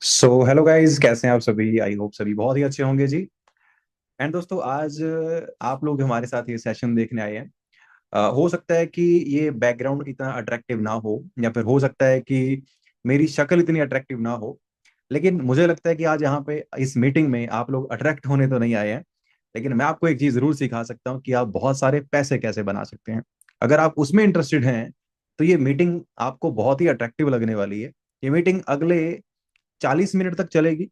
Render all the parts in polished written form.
So hello guys, कैसे हैं आप सभी? आई होप सभी बहुत ही अच्छे होंगे जी। एंड दोस्तों, आज आप लोग हमारे साथ ये सेशन देखने आए हैं। हो सकता है कि ये बैकग्राउंड इतना अट्रैक्टिव ना हो, या फिर हो सकता है कि मेरी शक्ल इतनी अट्रैक्टिव ना हो। लेकिन मुझे लगता है कि आज यहाँ पे इस मीटिंग में आप लोग अट्रैक्ट होने तो नहीं आए हैं। लेकिन मैं आपको एक चीज जरूर सिखा सकता हूँ कि आप बहुत सारे पैसे कैसे बना सकते हैं। अगर आप उसमें इंटरेस्टेड हैं तो ये मीटिंग आपको बहुत ही अट्रैक्टिव लगने वाली है। ये मीटिंग अगले 40 मिनट तक चलेगी।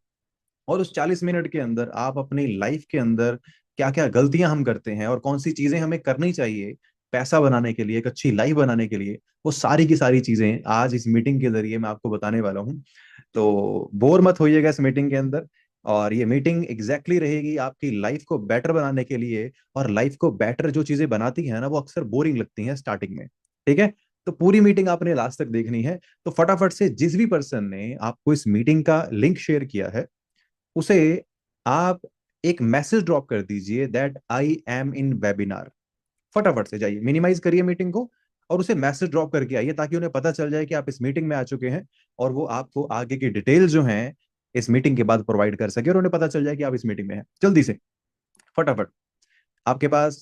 और उस 40 मिनट के अंदर आप अपनी लाइफ के अंदर क्या क्या गलतियां हम करते हैं और कौन सी चीजें हमें करनी चाहिए पैसा बनाने के लिए, एक अच्छी लाइफ बनाने के लिए, वो सारी की सारी चीजें आज इस मीटिंग के जरिए मैं आपको बताने वाला हूँ। तो बोर मत होइएगा इस मीटिंग के अंदर। और ये मीटिंग एग्जैक्टली रहेगी आपकी लाइफ को बेटर बनाने के लिए। और लाइफ को बेटर जो चीजें बनाती हैं ना, वो अक्सर बोरिंग लगती हैं स्टार्टिंग में। ठीक है? तो पूरी मीटिंग आपने लास्ट तक देखनी है। तो फटाफट से जिस भी पर्सन ने आपको इस मीटिंग का लिंक शेयर किया है उसे आप एक मैसेज ड्रॉप कर दीजिए that I am in webinar. फटाफट से जाइए, मिनिमाइज करिए मीटिंग को और उसे मैसेज ड्रॉप करके आइए, ताकि उन्हें पता चल जाए कि आप इस मीटिंग में आ चुके हैं। और वो आपको आगे की डिटेल जो है इस मीटिंग के बाद प्रोवाइड कर सके और उन्हें पता चल जाए कि आप इस मीटिंग में हैं। जल्दी से, फटाफट। आपके पास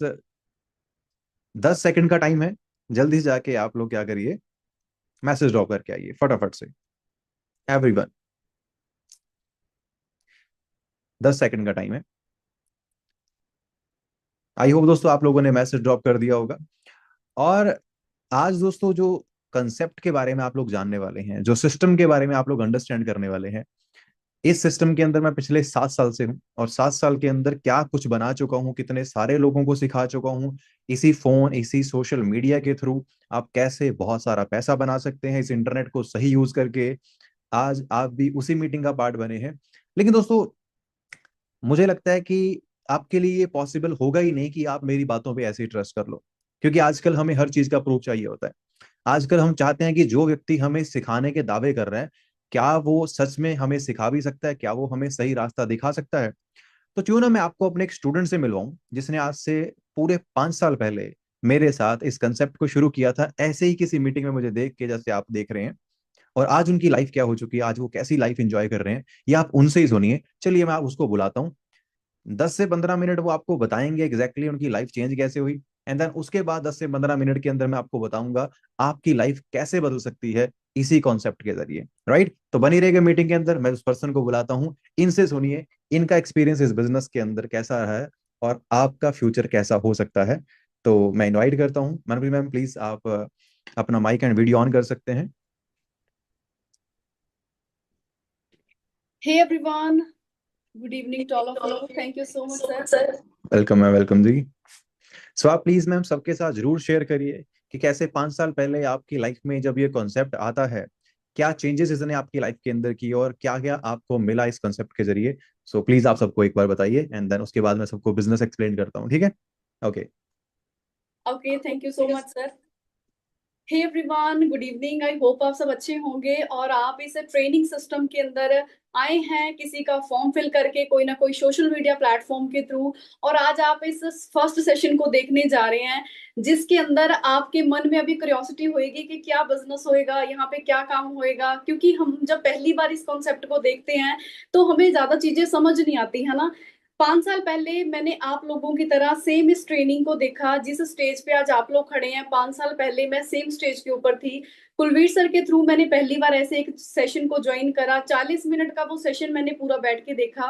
10 सेकंड का टाइम है। जल्दी से जाके आप लोग क्या करिए, मैसेज ड्रॉप करके आइए फटाफट से। एवरीवन, 10 सेकंड का टाइम है। आई होप दोस्तों आप लोगों ने मैसेज ड्रॉप कर दिया होगा। और आज दोस्तों, जो कंसेप्ट के बारे में आप लोग जानने वाले हैं, जो सिस्टम के बारे में आप लोग अंडरस्टैंड करने वाले हैं, इस सिस्टम के अंदर मैं पिछले 7 साल से हूँ और 7 साल के अंदर क्या कुछ बना चुका हूँ, कितने सारे लोगों को सिखा चुका हूँ। इसी फोन, इसी सोशल मीडिया के थ्रू आप कैसे बहुत सारा पैसा बना सकते हैं इस इंटरनेट को सही यूज करके। आज आप भी उसी मीटिंग का पार्ट बने हैं। लेकिन दोस्तों, मुझे लगता है कि आपके लिए ये पॉसिबल होगा ही नहीं कि आप मेरी बातों पे ऐसे ही ट्रस्ट कर लो। क्योंकि आजकल हमें हर चीज का प्रूफ चाहिए होता है। आजकल हम चाहते हैं कि जो व्यक्ति हमें सिखाने के दावे कर रहे हैं, क्या वो सच में हमें सिखा भी सकता है, क्या वो हमें सही रास्ता दिखा सकता है। तो क्यों ना मैं आपको अपने एक स्टूडेंट से मिलवाऊं, जिसने आज से पूरे 5 साल पहले मेरे साथ इस कंसेप्ट को शुरू किया था, ऐसे ही किसी मीटिंग में मुझे देख के, जैसे आप देख रहे हैं। और आज उनकी लाइफ क्या हो चुकी है, आज वो कैसी लाइफ एंजॉय कर रहे हैं, ये आप उनसे ही सुनिए। चलिए मैं आप उसको बुलाता हूँ। 10 से 15 मिनट वो आपको बताएंगे एग्जैक्टली उनकी लाइफ चेंज कैसे हुई। एंड देन उसके बाद 10 से 15 मिनट के अंदर मैं आपको बताऊंगा आपकी लाइफ कैसे बदल सकती है इसी कॉन्सेप्ट के जरिए। राइट? तो बनी रहेगा मीटिंग के अंदर। मैं उस पर्सन को बुलाता हूँ, इनसे सुनिए इनका एक्सपीरियंस इस बिजनेस के अंदर कैसा रहा है और आपका फ्यूचर कैसा हो सकता है। तो मैं इनवाइट करता हूँ मनप्रीत मैम, प्लीज आप अपना माइक एंड वीडियो ऑन कर सकते हैं। Hey everyone, good evening to all of you. Thank you so much, sir. Welcome ma'am, welcome जी। सो आप प्लीज मैम सबके साथ जरूर शेयर करिए कि कैसे 5 साल पहले आपकी लाइफ में जब ये कॉन्सेप्ट आता है, क्या चेंजेस इसने आपकी लाइफ के अंदर की और क्या क्या आपको मिला इस कॉन्सेप्ट के जरिए। सो प्लीज आप सबको एक बार बताइए एंड देन उसके बाद मैं सबको बिजनेस एक्सप्लेन करता हूँ। ठीक है? Okay. Okay, thank you so much, sir. Hey everyone, good evening. I hope आप सब अच्छे होंगे और आप इस ट्रेनिंग सिस्टम के अंदर आए हैं किसी का फॉर्म फिल करके, कोई ना कोई सोशल मीडिया प्लेटफॉर्म के थ्रू। और आज आप इस फर्स्ट सेशन को देखने जा रहे हैं, जिसके अंदर आपके मन में अभी क्यूरियोसिटी होएगी कि क्या बिजनेस होएगा, यहाँ पे क्या काम होएगा। क्योंकि हम जब पहली बार इस कॉन्सेप्ट को देखते हैं तो हमें ज्यादा चीजें समझ नहीं आती है ना। 5 साल पहले मैंने आप लोगों की तरह सेम इस ट्रेनिंग को देखा, जिस स्टेज पे आज आप लोग खड़े हैं। 5 साल पहले मैं सेम स्टेज के ऊपर थी। कुलवीर सर के थ्रू मैंने पहली बार ऐसे एक सेशन को ज्वाइन करा। 40 मिनट का वो सेशन मैंने पूरा बैठ के देखा।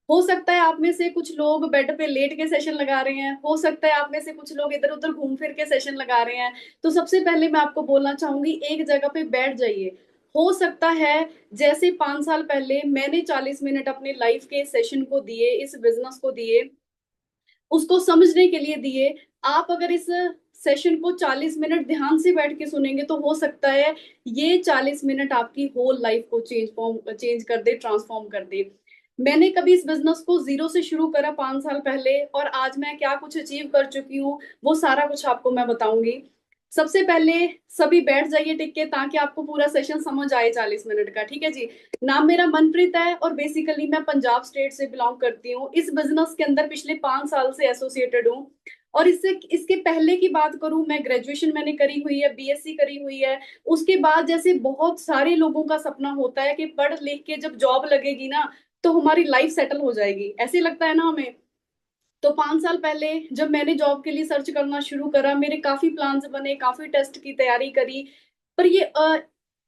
हो सकता है आप में से कुछ लोग बेड पे लेट के सेशन लगा रहे हैं, हो सकता है आप में से कुछ लोग इधर उधर घूम फिर के सेशन लगा रहे हैं। तो सबसे पहले मैं आपको बोलना चाहूंगी, एक जगह पे बैठ जाइए। हो सकता है जैसे 5 साल पहले मैंने 40 मिनट अपने लाइफ के सेशन को दिए, इस बिजनेस को दिए, उसको समझने के लिए दिए। आप अगर इस सेशन को 40 मिनट ध्यान से बैठ के सुनेंगे तो हो सकता है ये 40 मिनट आपकी होल लाइफ को चेंज कर दे, ट्रांसफॉर्म कर दे। मैंने कभी इस बिजनेस को जीरो से शुरू करा 5 साल पहले, और आज मैं क्या कुछ अचीव कर चुकी हूँ वो सारा कुछ आपको मैं बताऊंगी। सबसे पहले सभी बैठ जाइए टिक के, ताकि आपको पूरा सेशन समझ आए 40 मिनट का। ठीक है जी। नाम मेरा मनप्रीत है और बेसिकली मैं पंजाब स्टेट से बिलोंग करती हूँ। इस बिजनेस के अंदर पिछले 5 साल से एसोसिएटेड हूँ। और इससे इसके पहले की बात करूं, मैं ग्रेजुएशन मैंने करी हुई है, बीएससी करी हुई है। उसके बाद जैसे बहुत सारे लोगों का सपना होता है कि पढ़ लिख के जब जॉब लगेगी ना, तो हमारी लाइफ सेटल हो जाएगी, ऐसे लगता है ना हमें। तो 5 साल पहले जब मैंने जॉब के लिए सर्च करना शुरू करा, मेरे काफी प्लान्स बने, काफी टेस्ट की तैयारी करी। पर ये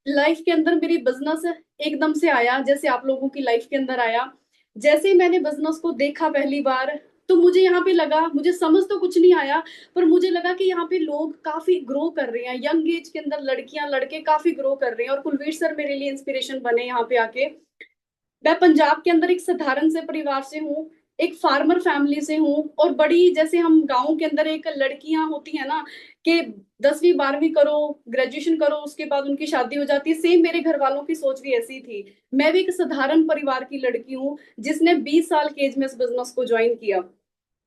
लाइफ के अंदर मेरी बिजनेस एकदम से आया, जैसे आप लोगों की लाइफ के अंदर आया। जैसे ही मैंने बिजनेस को देखा पहली बार, तो मुझे यहाँ पे लगा, मुझे समझ तो कुछ नहीं आया, पर मुझे लगा कि यहाँ पे लोग काफी ग्रो कर रहे हैं। यंग एज के अंदर लड़कियां लड़के काफी ग्रो कर रहे हैं, और कुलवीर सर मेरे लिए इंस्पिरेशन बने यहाँ पे आके। मैं पंजाब के अंदर एक साधारण से परिवार से हूँ, एक फार्मर फैमिली से हूँ। और बड़ी, जैसे हम गांव के अंदर एक लड़कियां होती है ना, कि 10वीं 12वीं करो, ग्रेजुएशन करो, उसके बाद उनकी शादी हो जाती है, सेम मेरे घर वालों की सोच भी ऐसी थी। मैं भी एक साधारण परिवार की लड़की हूँ, जिसने 20 साल की एज में इस बिजनेस को ज्वाइन किया।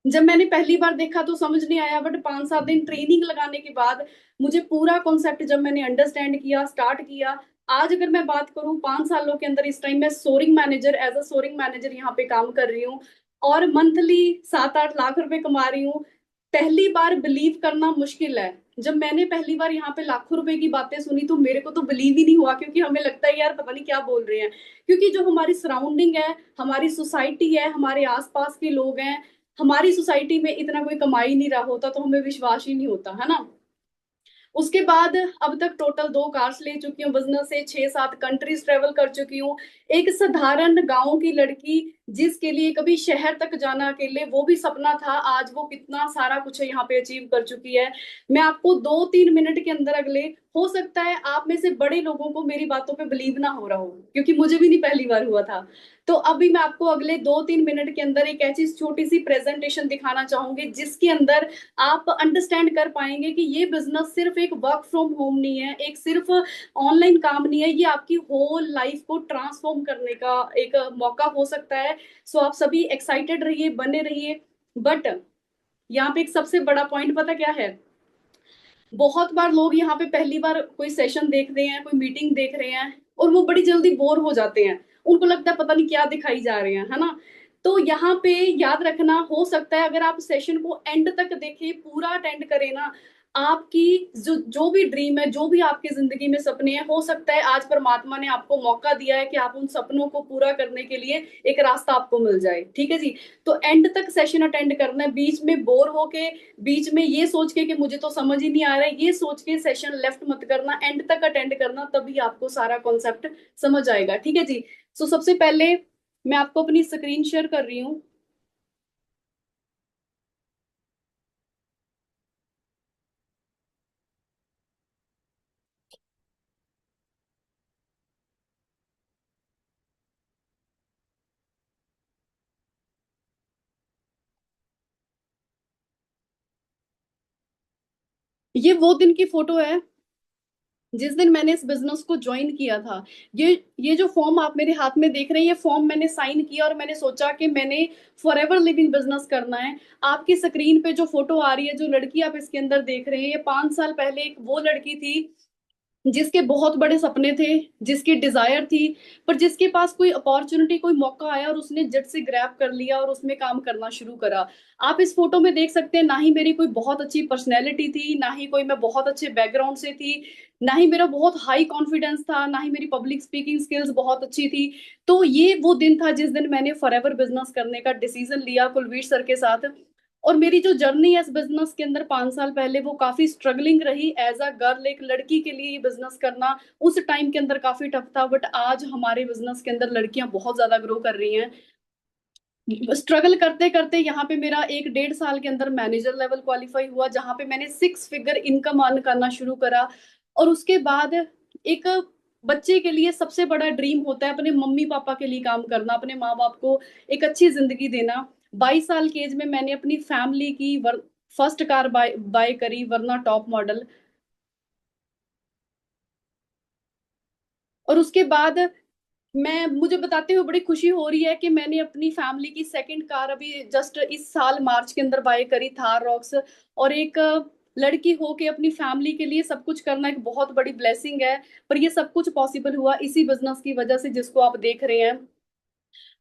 जब मैंने पहली बार देखा तो समझ नहीं आया, बट 5 7 दिन ट्रेनिंग लगाने के बाद मुझे पूरा कॉन्सेप्ट जब मैंने अंडरस्टैंड किया, स्टार्ट किया। आज अगर मैं बात करूं, 5 सालों के अंदर इस टाइम मैं sourcing manager, as a sourcing manager यहाँ पे काम कर रही हूँ, और मंथली 7 8 लाख रुपए कमा रही हूँ। पहली बार बिलीव करना मुश्किल है। जब मैंने पहली बार यहाँ पे लाखों रुपए की बातें सुनी, तो मेरे को तो बिलीव ही नहीं हुआ, क्योंकि हमें लगता है यार पता नहीं क्या बोल रहे हैं। क्योंकि जो हमारी सराउंडिंग है, हमारी सोसाइटी है, हमारे आसपास के लोग हैं, हमारी सोसाइटी में इतना कोई कमा ही नहीं रहा होता, तो हमें विश्वास ही नहीं होता है ना। उसके बाद अब तक टोटल 2 कार्स ले चुकी हूँ, बिजनेस से 6 7 कंट्रीज ट्रेवल कर चुकी हूँ। एक साधारण गांव की लड़की, जिसके लिए कभी शहर तक जाना अकेले वो भी सपना था, आज वो कितना सारा कुछ यहाँ पे अचीव कर चुकी है। मैं आपको 2 3 मिनट के अंदर, अगले, हो सकता है आप में से बड़े लोगों को मेरी बातों पे बिलीव ना हो रहा हो, क्योंकि मुझे भी नहीं पहली बार हुआ था। तो अभी मैं आपको अगले 2 3 मिनट के अंदर एक ऐसी छोटी सी प्रेजेंटेशन दिखाना चाहूंगी, जिसके अंदर आप अंडरस्टैंड कर पाएंगे कि ये बिजनेस सिर्फ एक वर्क फ्रॉम होम नहीं है, एक सिर्फ ऑनलाइन काम नहीं है, ये आपकी होल लाइफ को ट्रांसफॉर्म करने का एक मौका हो सकता है। सो आप सभी एक्साइटेड रहिए, बने रहिए। बट यहाँ पे एक सबसे बड़ा पॉइंट पता क्या है, बहुत बार लोग यहाँ पे पहली बार कोई सेशन देख रहे हैं, कोई मीटिंग देख रहे हैं, और वो बड़ी जल्दी बोर हो जाते हैं। उनको लगता है पता नहीं क्या दिखाई जा रहे हैं, है ना। तो यहाँ पे याद रखना, हो सकता है अगर आप सेशन को एंड तक देखें, पूरा अटेंड करें ना, आपकी जो जो भी ड्रीम है, जो भी आपकी जिंदगी में सपने हैं, हो सकता है आज परमात्मा ने आपको मौका दिया है कि आप उन सपनों को पूरा करने के लिए एक रास्ता आपको मिल जाए। ठीक है जी। तो एंड तक सेशन अटेंड करना है, बीच में बोर होके, बीच में ये सोच के कि मुझे तो समझ ही नहीं आ रहा है, ये सोच के सेशन लेफ्ट मत करना, एंड तक अटेंड करना, तभी आपको सारा कॉन्सेप्ट समझ आएगा। ठीक है जी। सो सबसे पहले मैं आपको अपनी स्क्रीन शेयर कर रही हूँ। ये वो दिन की फोटो है जिस दिन मैंने इस बिजनेस को ज्वाइन किया था। ये जो फॉर्म आप मेरे हाथ में देख रहे हैं, ये फॉर्म मैंने साइन किया, और मैंने सोचा कि मैंने फॉर एवर लिविंग बिजनेस करना है। आपकी स्क्रीन पे जो फोटो आ रही है, जो लड़की आप इसके अंदर देख रहे हैं, ये 5 साल पहले एक वो लड़की थी जिसके बहुत बड़े सपने थे, जिसकी डिजायर थी, पर जिसके पास कोई अपॉर्चुनिटी, कोई मौका आया और उसने झट से ग्रैब कर लिया और उसमें काम करना शुरू करा। आप इस फोटो में देख सकते हैं, ना ही मेरी कोई बहुत अच्छी पर्सनैलिटी थी, ना ही कोई मैं बहुत अच्छे बैकग्राउंड से थी, ना ही मेरा बहुत हाई कॉन्फिडेंस था, ना ही मेरी पब्लिक स्पीकिंग स्किल्स बहुत अच्छी थी। तो ये वो दिन था जिस दिन मैंने फॉरएवर बिजनेस करने का डिसीजन लिया कुलवीर सर के साथ। और मेरी जो जर्नी है इस बिजनेस के अंदर 5 साल पहले, वो काफी स्ट्रगलिंग रही। एज अ गर्ल, एक लड़की के लिए ये बिजनेस करना उस टाइम के अंदर काफी टफ था, बट आज हमारे बिजनेस के अंदर लड़कियां बहुत ज्यादा ग्रो कर रही हैं। स्ट्रगल करते करते यहाँ पे मेरा 1 1.5 साल के अंदर मैनेजर लेवल क्वालिफाई हुआ, जहाँ पे मैंने 6 फिगर इनकम अर्न करना शुरू करा। और उसके बाद एक बच्चे के लिए सबसे बड़ा ड्रीम होता है अपने मम्मी पापा के लिए काम करना, अपने माँ बाप को एक अच्छी जिंदगी देना। 22 साल की एज में मैंने अपनी फैमिली की फर्स्ट कार बाय बाय करी, वरना टॉप मॉडल। और उसके बाद मैं मुझे बताते हुए बड़ी खुशी हो रही है कि मैंने अपनी फैमिली की सेकंड कार अभी जस्ट इस साल मार्च के अंदर बाय करी, थार रॉक्स। और एक लड़की हो के अपनी फैमिली के लिए सब कुछ करना एक बहुत बड़ी ब्लेसिंग है। पर ये सब कुछ पॉसिबल हुआ इसी बिजनेस की वजह से जिसको आप देख रहे हैं।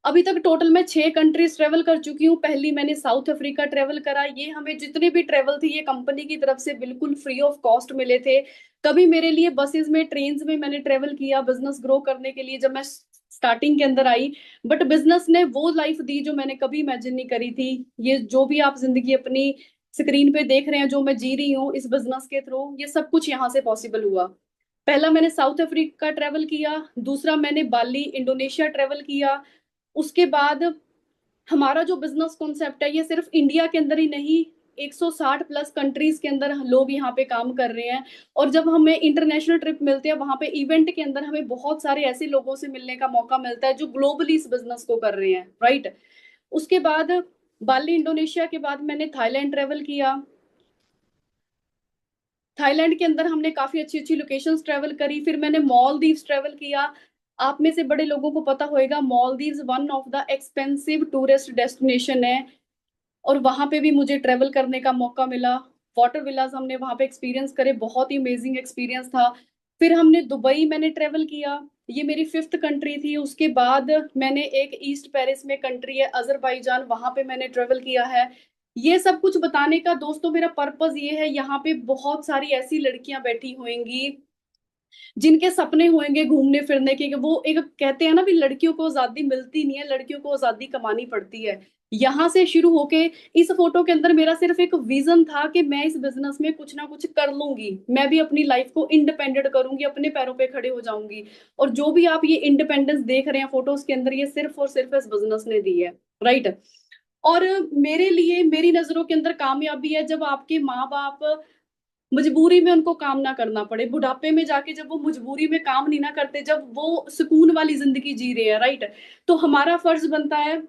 अभी तक टोटल मैं 6 कंट्रीज ट्रेवल कर चुकी हूँ। पहली मैंने साउथ अफ्रीका ट्रेवल करा। ये हमें जितने भी ट्रेवल थे ये कंपनी की तरफ से बिल्कुल फ्री ऑफ कॉस्ट मिले थे। कभी मेरे लिए बसेस में, ट्रेन्स में मैंने ट्रेवल किया बिजनेस ग्रो करने के लिए जब मैं स्टार्टिंग के अंदर आई। बट बिजनेस ने वो लाइफ दी जो मैंने कभी इमेजिन नहीं करी थी। ये जो भी आप जिंदगी अपनी स्क्रीन पे देख रहे हैं जो मैं जी रही हूँ इस बिजनेस के थ्रू, ये सब कुछ यहाँ से पॉसिबल हुआ। पहला मैंने साउथ अफ्रीका ट्रेवल किया, दूसरा मैंने बाली इंडोनेशिया ट्रेवल किया। उसके बाद हमारा जो बिजनेस कॉन्सेप्ट है ये सिर्फ इंडिया के अंदर ही नहीं, 160 प्लस कंट्रीज के अंदर लोग यहाँ पे काम कर रहे हैं। और जब हमें इंटरनेशनल ट्रिप मिलते हैं वहां पे इवेंट के अंदर हमें बहुत सारे ऐसे लोगों से मिलने का मौका मिलता है जो ग्लोबली इस बिजनेस को कर रहे हैं, राइट। उसके बाद बाली इंडोनेशिया के बाद मैंने थाईलैंड ट्रेवल किया। थाईलैंड के अंदर हमने काफी अच्छी अच्छी लोकेशंस ट्रेवल करी। फिर मैंने मालदीव्स ट्रेवल किया। आप में से बड़े लोगों को पता होएगा Maldives one of the expensive tourist destination है। और वहां पे भी मुझे ट्रेवल करने का मौका मिला। वाटर विलास हमने वहां पे एक्सपीरियंस करे, बहुत ही अमेजिंग एक्सपीरियंस था। फिर हमने दुबई मैंने ट्रेवल किया। ये मेरी 5th कंट्री थी। उसके बाद मैंने एक ईस्ट पेरिस में कंट्री है अजरबैजान, वहां पे मैंने ट्रेवल किया है। ये सब कुछ बताने का दोस्तों मेरा पर्पस ये है, यहाँ पे बहुत सारी ऐसी लड़कियां बैठी होंगी जिनके सपने होंगे घूमने फिरने के। वो एक कहते हैं ना भी लड़कियों को आजादी मिलती नहीं है, लड़कियों को आजादी कमानी पड़ती है। यहाँ से शुरू होके इस फोटो के अंदर मेरा सिर्फ एक विजन था कि मैं इस बिजनेस में कुछ ना कुछ कर लूंगी, मैं भी अपनी लाइफ को इंडिपेंडेंट करूंगी, अपने पैरों पे खड़े हो जाऊंगी। और जो भी आप ये इंडिपेंडेंस देख रहे हैं फोटोज के अंदर, ये सिर्फ और सिर्फ इस बिजनेस ने दी है, राइट। और मेरे लिए मेरी नजरों के अंदर कामयाबी है जब आपके माँ बाप मजबूरी में उनको काम ना करना पड़े, बुढ़ापे में जाके जब वो मजबूरी में काम नहीं ना करते, जब वो सुकून वाली जिंदगी जी रहे हैं, राइट। तो हमारा फर्ज बनता है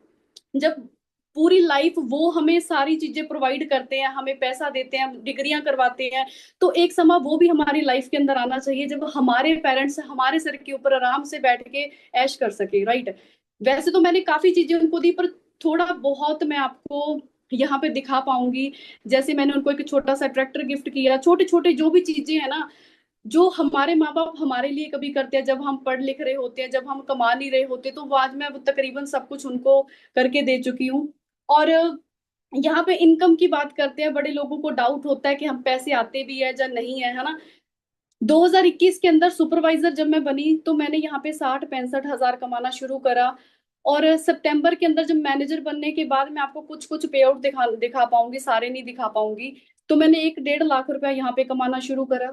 जब पूरी लाइफ वो हमें सारी चीजें प्रोवाइड करते हैं, हमें पैसा देते हैं, डिग्रियां करवाते हैं, तो एक समय वो भी हमारी लाइफ के अंदर आना चाहिए जब हमारे पेरेंट्स हमारे सर के ऊपर आराम से बैठ के ऐश कर सके, राइट। वैसे तो मैंने काफी चीजें उनको दी, पर थोड़ा बहुत मैं आपको यहाँ पे दिखा पाऊंगी। जैसे मैंने उनको एक छोटा सा ट्रैक्टर गिफ्ट किया, छोटे छोटे जो भी चीजें हैं ना जो हमारे माँ बाप हमारे लिए कभी करते हैं जब हम पढ़ लिख रहे होते हैं, जब हम कमा नहीं रहे होते, तो वो आज मैं वो तकरीबन सब कुछ उनको करके दे चुकी हूँ। और यहाँ पे इनकम की बात करते हैं, बड़े लोगों को डाउट होता है कि हम पैसे आते भी है या नहीं है ना। 2021 के अंदर सुपरवाइजर जब मैं बनी तो मैंने यहाँ पे 60-65 हजार कमाना शुरू करा। और सितंबर के अंदर जब मैनेजर बनने के बाद मैं आपको कुछ कुछ पे आउट दिखा दिखा पाऊंगी, सारे नहीं दिखा पाऊंगी। तो मैंने 1-1.5 लाख रुपया यहाँ पे कमाना शुरू करा।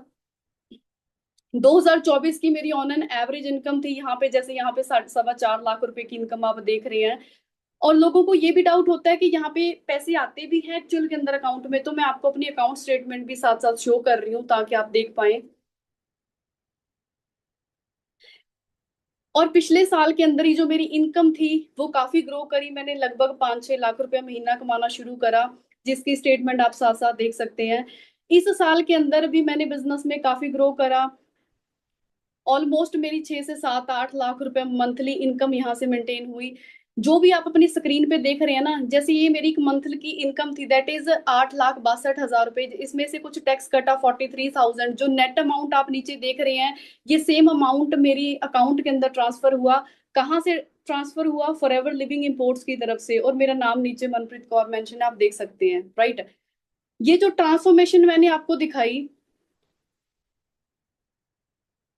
2024 की मेरी ऑन एन एवरेज इनकम थी यहाँ पे, जैसे यहाँ पे 4.25 लाख रुपए की इनकम आप देख रहे हैं। और लोगों को ये भी डाउट होता है कि यहाँ पे पैसे आते भी हैं एक्चुअल के अंदर अकाउंट में, तो मैं आपको अपनी अकाउंट स्टेटमेंट भी साथ साथ शो कर रही हूँ ताकि आप देख पाए। और पिछले साल के अंदर ही जो मेरी इनकम थी वो काफी ग्रो करी, मैंने लगभग 5-6 लाख रुपया महीना कमाना शुरू करा, जिसकी स्टेटमेंट आप साथ साथ देख सकते हैं। इस साल के अंदर भी मैंने बिजनेस में काफी ग्रो करा। ऑलमोस्ट मेरी 6 से 7-8 लाख रुपए मंथली इनकम यहाँ से मेंटेन हुई। जो भी आप अपनी स्क्रीन पे देख रहे हैं ना, जैसे ये मेरी एक मंथ की इनकम थी दैट इज 8,62,000 रुपए। इसमें से कुछ टैक्स कटा 43,000, जो नेट अमाउंट आप नीचे देख रहे हैं ये सेम अमाउंट मेरी अकाउंट के अंदर ट्रांसफर हुआ। कहाँ से ट्रांसफर हुआ? फॉरएवर लिविंग इंपोर्ट्स की तरफ से, और मेरा नाम नीचे मनप्रीत कौर मेंशन है, आप देख सकते हैं, राइट। ये जो ट्रांसफॉर्मेशन मैंने आपको दिखाई,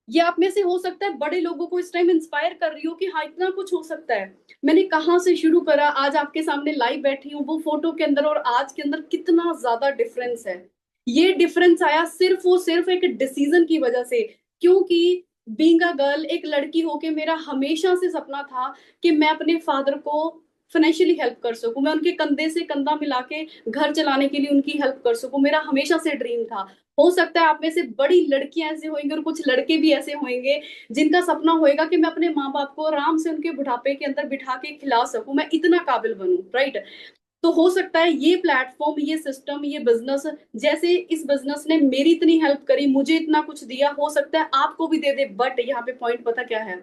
ये आप में से हो सकता है बड़े लोगों को इस टाइम इंस्पायर कर रही हो कि हाँ इतना कुछ हो सकता है। मैंने कहाँ से शुरू करा, आज आपके सामने लाइव बैठी हूँ, वो फोटो के अंदर और आज के अंदर कितना ज्यादा डिफरेंस है। ये डिफरेंस आया सिर्फ और सिर्फ एक डिसीजन की वजह से। क्योंकि बीइंग अ गर्ल, एक लड़की होके मेरा हमेशा से सपना था कि मैं अपने फादर को फाइनेंशियली हेल्प कर सकूं, मैं उनके कंधे से कंधा मिला के घर चलाने के लिए उनकी हेल्प कर सकूं, मेरा हमेशा से ड्रीम था। हो सकता है आप में से बड़ी लड़कियां ऐसे होंगे और कुछ लड़के भी ऐसे होंगे जिनका सपना होएगा कि मैं अपने माँ बाप को आराम से उनके बुढ़ापे के अंदर बिठा के खिला सकूं, मैं इतना काबिल बनूं, राइट। तो हो सकता है ये प्लेटफॉर्म, ये सिस्टम, ये बिजनेस, जैसे इस बिजनेस ने मेरी इतनी हेल्प करी, मुझे इतना कुछ दिया, हो सकता है आपको भी दे दे। बट यहाँ पे पॉइंट पता क्या है,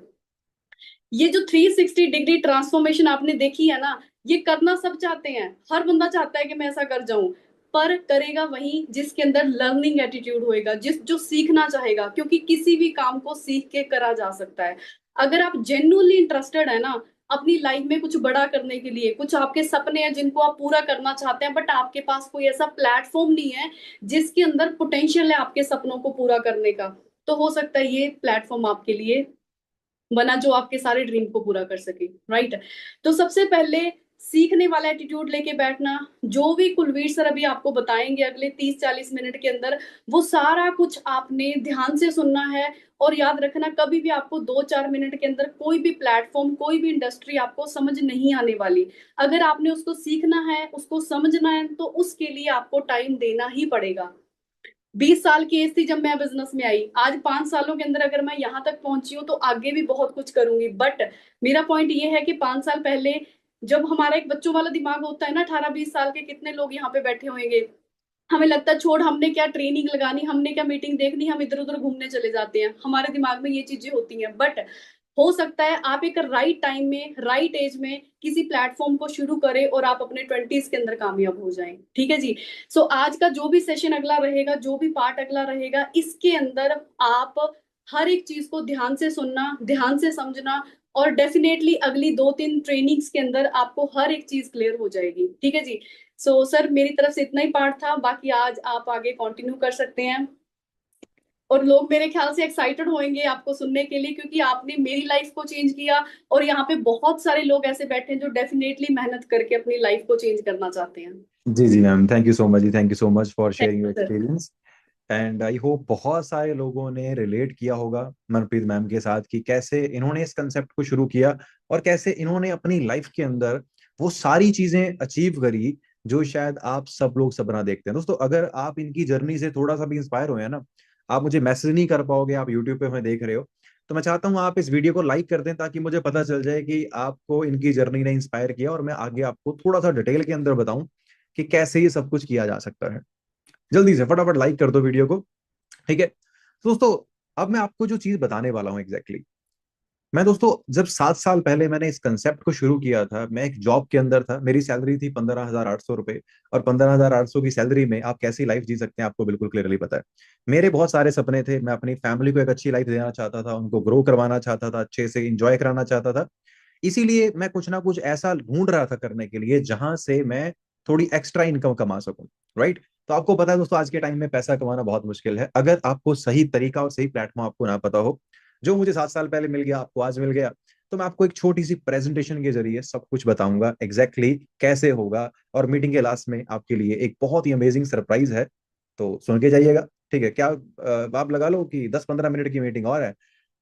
ये जो 360 डिग्री ट्रांसफॉर्मेशन आपने देखी है ना, ये करना सब चाहते हैं, हर बंदा चाहता है कि मैं ऐसा कर जाऊं। पर करेगा वही जिसके अंदर लर्निंग एटीट्यूड होएगा, जिस जो सीखना चाहेगा, क्योंकि किसी भी काम को सीख के करा जा सकता है। अगर आप जेन्युइनली इंटरेस्टेड है ना अपनी लाइफ में कुछ बड़ा करने के लिए, कुछ आपके सपने हैं जिनको आप पूरा करना चाहते हैं, बट आपके पास कोई ऐसा प्लेटफॉर्म नहीं है जिसके अंदर पोटेंशियल है आपके सपनों को पूरा करने का, तो हो सकता है ये प्लेटफॉर्म आपके लिए बना जो आपके सारे ड्रीम को पूरा कर सके, राइट। तो सबसे पहले सीखने वाला एटीट्यूड लेके बैठना। जो भी कुलवीर सर अभी आपको बताएंगे अगले 30-40 मिनट के अंदर, वो सारा कुछ आपने ध्यान से सुनना है। और याद रखना, कभी भी आपको 2-4 मिनट के अंदर कोई भी प्लेटफॉर्म, कोई भी इंडस्ट्री आपको समझ नहीं आने वाली। अगर आपने उसको सीखना है, उसको समझना है, तो उसके लिए आपको टाइम देना ही पड़ेगा। 20 साल की एज थी जब मैं बिजनेस में आई, आज 5 सालों के अंदर अगर मैं यहाँ तक पहुंची हूँ तो आगे भी बहुत कुछ करूंगी। बट मेरा पॉइंट ये है कि 5 साल पहले जब हमारा एक बच्चों वाला दिमाग होता है ना, 18-20 साल के कितने लोग यहाँ पे बैठे होंगे, हमें लगता है छोड़ हमने क्या ट्रेनिंग लगानी, हमने क्या मीटिंग देखनी, हम इधर उधर घूमने चले जाते हैं। हमारे दिमाग में ये चीजें होती हैं। बट हो सकता है आप एक राइट टाइम में, राइट एज में किसी प्लेटफॉर्म को शुरू करें और आप अपने 20s के अंदर कामयाब हो जाएं। ठीक है जी। सो आज का जो भी सेशन अगला रहेगा, जो भी पार्ट अगला रहेगा, इसके अंदर आप हर एक चीज को ध्यान से सुनना, ध्यान से समझना, और डेफिनेटली अगली 2-3 ट्रेनिंग्स के अंदर आपको हर एक चीज क्लियर हो जाएगी। ठीक है जी। सो सर मेरी तरफ से इतना ही पार्ट था, बाकी आज आप आगे कंटिन्यू कर सकते हैं। और लोग मेरे ख्याल से एक्साइटेड होंगे आपको सुनने के लिए, क्योंकि आपने मेरी लाइफ को चेंज किया, और यहाँ पे बहुत सारे लोग ऐसे बैठे हैं जो डेफिनेटली मेहनत करके अपनी लाइफ को चेंज करना चाहते हैं। जी जी ma'am, thank you so much जी, thank you so much for thank sharing your you sir. Experience. And I hope बहुत सारे लोगों ने रिलेट किया होगा मनप्रीत मैम के साथ कि कैसे इन्होंने इस कंसेप्ट को शुरू किया और कैसे इन्होंने अपनी लाइफ के अंदर वो सारी चीजें अचीव करी जो शायद आप सब लोग सपना देखते हैं। दोस्तों, अगर आप इनकी जर्नी से थोड़ा सा भी इंस्पायर हुए हैं ना, आप मुझे मैसेज नहीं कर पाओगे, आप यूट्यूब पे हमें देख रहे हो, तो मैं चाहता हूँ आप इस वीडियो को लाइक कर दें ताकि मुझे पता चल जाए कि आपको इनकी जर्नी ने इंस्पायर किया, और मैं आगे आपको थोड़ा सा डिटेल के अंदर बताऊं कि कैसे ये सब कुछ किया जा सकता है। जल्दी से फटाफट लाइक कर दो वीडियो को। ठीक है दोस्तों, अब मैं आपको जो चीज बताने वाला हूं एग्जैक्टली, मैं दोस्तों जब 7 साल पहले मैंने इस कंसेप्ट को शुरू किया था, मैं एक जॉब के अंदर था, मेरी सैलरी थी 15,800 रुपए। और 15,800 की सैलरी में आप कैसी लाइफ जी सकते हैं आपको बिल्कुल क्लियरली पता है। मेरे बहुत सारे सपने थे, मैं अपनी फैमिली को एक अच्छी लाइफ देना चाहता था, उनको ग्रो करवाना चाहता था, अच्छे से इंजॉय कराना चाहता था। इसीलिए मैं कुछ ना कुछ ऐसा ढूंढ रहा था करने के लिए जहां से मैं थोड़ी एक्स्ट्रा इनकम कमा सकूं। राइट। तो आपको पता है दोस्तों, आज के टाइम में पैसा कमाना बहुत मुश्किल है। अगर आपको सही तरीका और सही प्लेटफॉर्म आपको ना पता हो, जो मुझे 7 साल पहले मिल गया आपको आज मिल गया, तो मैं आपको एक छोटी सी प्रेजेंटेशन के जरिए सब कुछ बताऊंगा एग्जैक्टली कैसे होगा। और मीटिंग के लास्ट में आपके लिए एक बहुत ही अमेजिंग सरप्राइज है, तो सुन के जाइएगा। ठीक है क्या, आप लगा लो कि 10-15 मिनट की मीटिंग और है,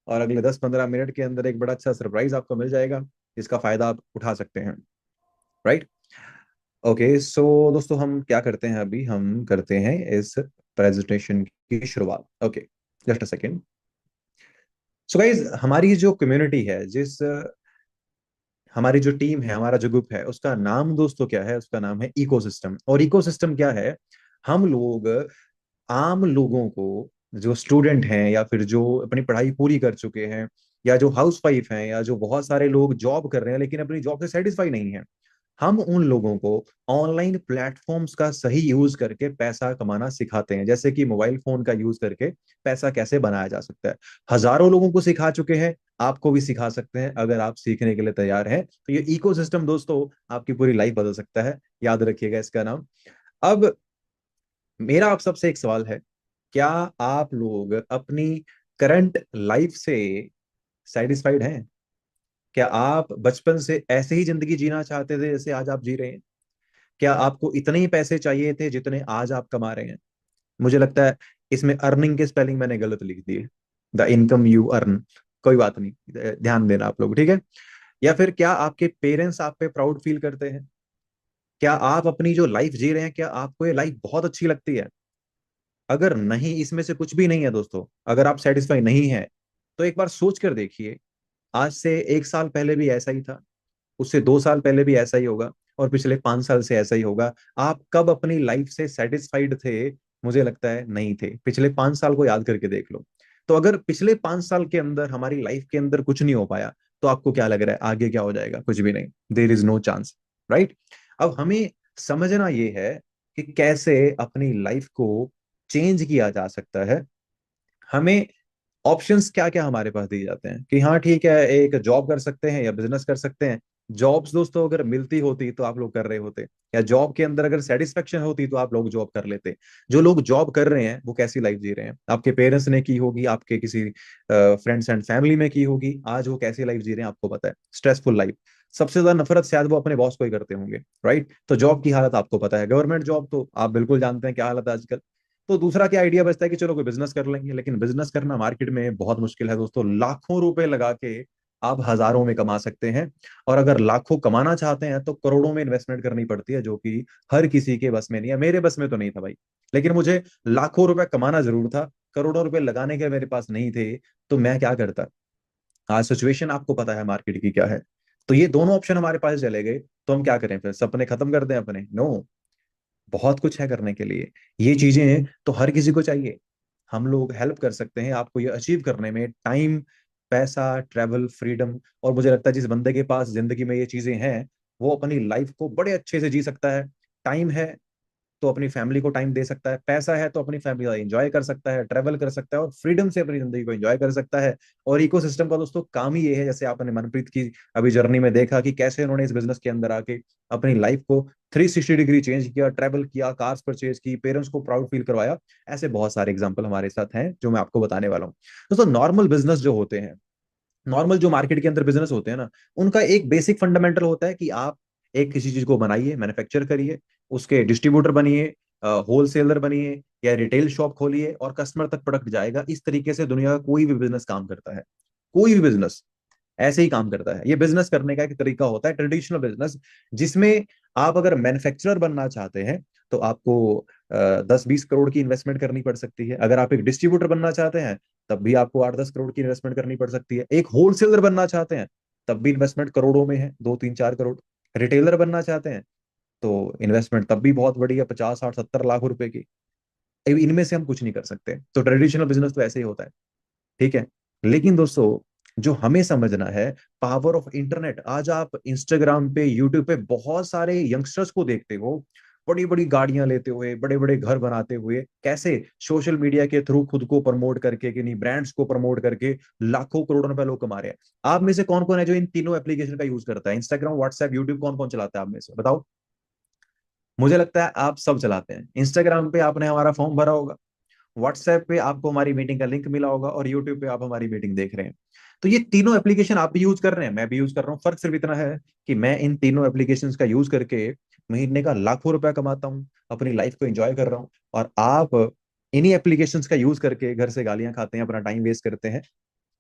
और अगले 10-15 मिनट के अंदर एक बड़ा अच्छा सरप्राइज आपको मिल जाएगा जिसका फायदा आप उठा सकते हैं। राइट। ओके सो दोस्तों, हम क्या करते हैं अभी, हम करते हैं इस प्रेजेंटेशन की शुरुआत। Okay, just a second. So guys, हमारी जो कम्युनिटी है, जिस हमारी जो टीम है, हमारा जो ग्रुप है, उसका नाम दोस्तों क्या है, उसका नाम है इकोसिस्टम। और इकोसिस्टम क्या है, हम लोग आम लोगों को, जो स्टूडेंट हैं या फिर जो अपनी पढ़ाई पूरी कर चुके हैं, या जो हाउस वाइफ हैं, या जो बहुत सारे लोग जॉब कर रहे हैं लेकिन अपनी जॉब से सेटिस्फाई नहीं है, हम उन लोगों को ऑनलाइन प्लेटफॉर्म्स का सही यूज करके पैसा कमाना सिखाते हैं। जैसे कि मोबाइल फोन का यूज करके पैसा कैसे बनाया जा सकता है। हजारों लोगों को सिखा चुके हैं, आपको भी सिखा सकते हैं अगर आप सीखने के लिए तैयार हैं। तो ये इकोसिस्टम दोस्तों आपकी पूरी लाइफ बदल सकता है, याद रखिएगा इसका नाम। अब मेरा आप सबसे एक सवाल है, क्या आप लोग अपनी करंट लाइफ से सेटिस्फाइड हैं? क्या आप बचपन से ऐसे ही जिंदगी जीना चाहते थे जैसे आज आप जी रहे हैं? क्या आपको इतने ही पैसे चाहिए थे जितने आज आप कमा रहे हैं? मुझे लगता है इसमें अर्निंग के स्पेलिंग मैंने गलत लिख दिए, द इनकम यू अर्न। कोई बात नहीं, ध्यान देना आप लोग, ठीक है। या फिर क्या आपके पेरेंट्स आप पे प्राउड फील करते हैं? क्या आप अपनी जो लाइफ जी रहे हैं, क्या आपको ये लाइफ बहुत अच्छी लगती है? अगर नहीं, इसमें से कुछ भी नहीं है दोस्तों, अगर आप सेटिस्फाई नहीं है, तो एक बार सोच कर देखिए, आज से 1 साल पहले भी ऐसा ही था, उससे 2 साल पहले भी ऐसा ही होगा, और पिछले 5 साल से ऐसा ही होगा। आप कब अपनी लाइफ से सेटिस्फाइड थे? मुझे लगता है नहीं थे। पिछले 5 साल को याद करके देख लो। तो अगर पिछले 5 साल के अंदर हमारी लाइफ के अंदर कुछ नहीं हो पाया, तो आपको क्या लग रहा है आगे क्या हो जाएगा? कुछ भी नहीं, there is no chance. Right. अब हमें समझना ये है कि कैसे अपनी लाइफ को चेंज किया जा सकता है। हमें ऑप्शंस क्या क्या हमारे पास दिए जाते हैं कि हाँ ठीक है, एक जॉब कर सकते हैं या बिजनेस कर सकते हैं। जॉब्स दोस्तों अगर मिलती होती तो आप लोग कर रहे होते, या जॉब के अंदर अगर सेटिस्फेक्शन होती तो आप लोग जॉब कर लेते। जो लोग जॉब कर रहे हैं वो कैसी लाइफ जी रहे हैं, आपके पेरेंट्स ने की होगी, आपके किसी फ्रेंड्स एंड फैमिली में की होगी, आज वो कैसी लाइफ जी रहे हैं आपको पता है, स्ट्रेसफुल लाइफ। सबसे ज्यादा नफरत शायद वो अपने बॉस को ही करते होंगे, राइट। तो जॉब की हालत आपको पता है, गवर्नमेंट जॉब तो आप बिल्कुल जानते हैं क्या हालत है आजकल। तो दूसरा क्या आइडिया बचता है कि चलो कोई बिजनेस कर लेंगे, लेकिन बिजनेस करना मार्केट में बहुत मुश्किल है दोस्तों। लाखों रुपए लगा के आप हजारों में कमा सकते हैं, और अगर लाखों कमाना चाहते हैं तो करोड़ों में इन्वेस्टमेंट करनी पड़ती है, जो कि हर किसी के बस में नहीं है। मेरे बस में तो नहीं था भाई, लेकिन मुझे लाखों रुपए कमाना जरूर था, करोड़ों रुपए लगाने के मेरे पास नहीं थे। तो मैं क्या करता, आज सिचुएशन आपको पता है मार्केट की क्या है। तो ये दोनों ऑप्शन हमारे पास चले गए, तो हम क्या करें फिर, सपने खत्म कर दें अपने? नो, बहुत कुछ है करने के लिए। ये चीजें तो हर किसी को चाहिए। हम लोग हेल्प कर सकते हैं आपको ये अचीव करने में। टाइम, पैसा, ट्रैवल, फ्रीडम। और मुझे लगता है जिस बंदे के पास जिंदगी में ये चीजें हैं, वो अपनी लाइफ को बड़े अच्छे से जी सकता है। टाइम है तो अपनी फैमिली को टाइम दे सकता है, पैसा है तो अपनी फैमिली का एंजॉय कर सकता है, ट्रैवल कर सकता है, और फ्रीडम से अपनी जिंदगी को एंजॉय कर सकता है। और इकोसिस्टम का दोस्तों काम ही ये है, जैसे आपने मनप्रीत की अभी जर्नी में देखा कि कैसे उन्होंने इस बिजनेस के अंदर आके अपनी लाइफ को 360 डिग्री चेंज किया, ट्रैवल किया, कार्स परचेज की, पेरेंट्स को प्राउड फील करवाया। ऐसे बहुत सारे एग्जाम्पल हमारे साथ हैं जो मैं आपको बताने वाला हूँ। दोस्तों नॉर्मल बिजनेस जो होते हैं, नॉर्मल जो मार्केट के अंदर बिजनेस होते हैं ना, उनका एक बेसिक फंडामेंटल होता है कि आप एक किसी चीज को बनाइए, मैन्युफैक्चर करिए, उसके डिस्ट्रीब्यूटर बनिए, होलसेलर बनिए, या रिटेल शॉप खोलिए और कस्टमर तक प्रोडक्ट जाएगा। इस तरीके से दुनिया का कोई भी बिजनेस काम करता है। कोई भी बिजनेस ऐसे ही काम करता है। ये बिजनेस करने का एक तरीका होता है ट्रेडिशनल बिजनेस, जिसमें आप अगर मैन्युफैक्चरर बनना चाहते हैं तो आपको 10-20 करोड़ की इन्वेस्टमेंट करनी पड़ सकती है। अगर आप एक डिस्ट्रीब्यूटर बनना चाहते हैं तब भी आपको 8-10 करोड़ की इन्वेस्टमेंट करनी पड़ सकती है। एक होलसेलर बनना चाहते हैं तब भी इन्वेस्टमेंट करोड़ों में है, 2-3-4 करोड़। रिटेलर बनना चाहते हैं तो इन्वेस्टमेंट तब भी बहुत बड़ी है, 50-60-70 लाख रुपए की। इनमें से हम कुछ नहीं कर सकते। तो ट्रेडिशनल बिजनेस तो ऐसे ही होता है, ठीक है। लेकिन दोस्तों जो हमें समझना है, पावर ऑफ इंटरनेट। आज आप इंस्टाग्राम पे, यूट्यूब पे बहुत सारे यंगस्टर्स को देखते हो, बड़ी बड़ी गाड़ियां लेते हुए, बड़े बड़े घर बनाते हुए, कैसे सोशल मीडिया के थ्रू खुद को प्रमोट करके, किन्हीं ब्रांड्स को प्रमोट करके लाखों करोड़ों रुपए लोग कमा रहे हैं। आप में से कौन कौन है जो इन तीनों एप्लीकेशन का यूज करता है? इंस्टाग्राम, व्हाट्सएप, यूट्यूब, कौन कौन चलाता है आप में से, बताओ। मुझे लगता है आप सब चलाते हैं। इंस्टाग्राम पे आपने हमारा फॉर्म भरा होगा, व्हाट्सएप पे आपको हमारी मीटिंग का लिंक मिला होगा, और यूट्यूब पे आप हमारी मीटिंग देख रहे हैं। तो ये तीनों एप्लीकेशन आप भी यूज कर रहे हैं, मैं भी यूज कर रहा हूँ। फर्क सिर्फ इतना है कि मैं इन तीनों एप्लीकेशन का यूज करके महीने का लाखों रुपया कमाता हूँ, अपनी लाइफ को एंजॉय कर रहा हूँ। और आप इन्हीं एप्लीकेशन का यूज करके घर से गालियां खाते हैं, अपना टाइम वेस्ट करते हैं।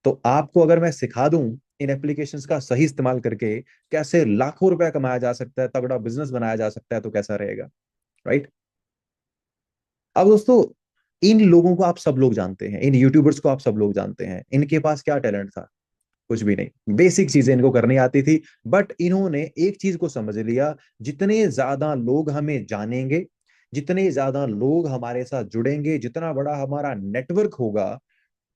तो आपको अगर मैं सिखा दूं इन एप्लीकेशंस का सही इस्तेमाल करके कैसे लाखों रुपया कमाया जा सकता है, तगड़ा बिजनेस बनाया जा सकता है, तो कैसा रहेगा, राइट। अब दोस्तों इन लोगों को आप सब लोग जानते हैं, इन यूट्यूबर्स को आप सब लोग जानते हैं, इनके पास क्या टैलेंट था? कुछ भी नहीं, बेसिक चीजें इनको करनी आती थी। बट इन्होंने एक चीज को समझ लिया, जितने ज्यादा लोग हमें जानेंगे, जितने ज्यादा लोग हमारे साथ जुड़ेंगे, जितना बड़ा हमारा नेटवर्क होगा,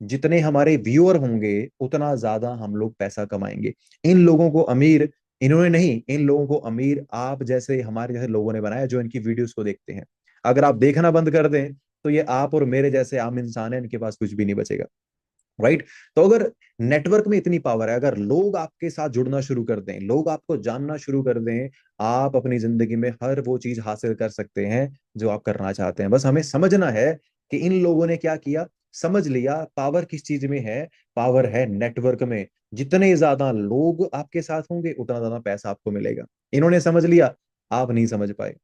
जितने हमारे व्यूअर होंगे, उतना ज्यादा हम लोग पैसा कमाएंगे। इन लोगों को अमीर इन्होंने नहीं, इन लोगों को अमीर आप जैसे, हमारे जैसे लोगों ने बनाया जो इनकी वीडियोस को देखते हैं। अगर आप देखना बंद कर दें तो ये आप और मेरे जैसे आम इंसान है, इनके पास कुछ भी नहीं बचेगा, राइट। तो अगर नेटवर्क में इतनी पावर है, अगर लोग आपके साथ जुड़ना शुरू कर दें, लोग आपको जानना शुरू कर दें, आप अपनी जिंदगी में हर वो चीज हासिल कर सकते हैं जो आप करना चाहते हैं। बस हमें समझना है कि इन लोगों ने क्या किया, समझ लिया पावर किस चीज में है। पावर है नेटवर्क में। जितने ज्यादा लोग आपके साथ होंगे उतना ज्यादा पैसा आपको मिलेगा। इन्होंने समझ लिया, आप नहीं समझ पाए।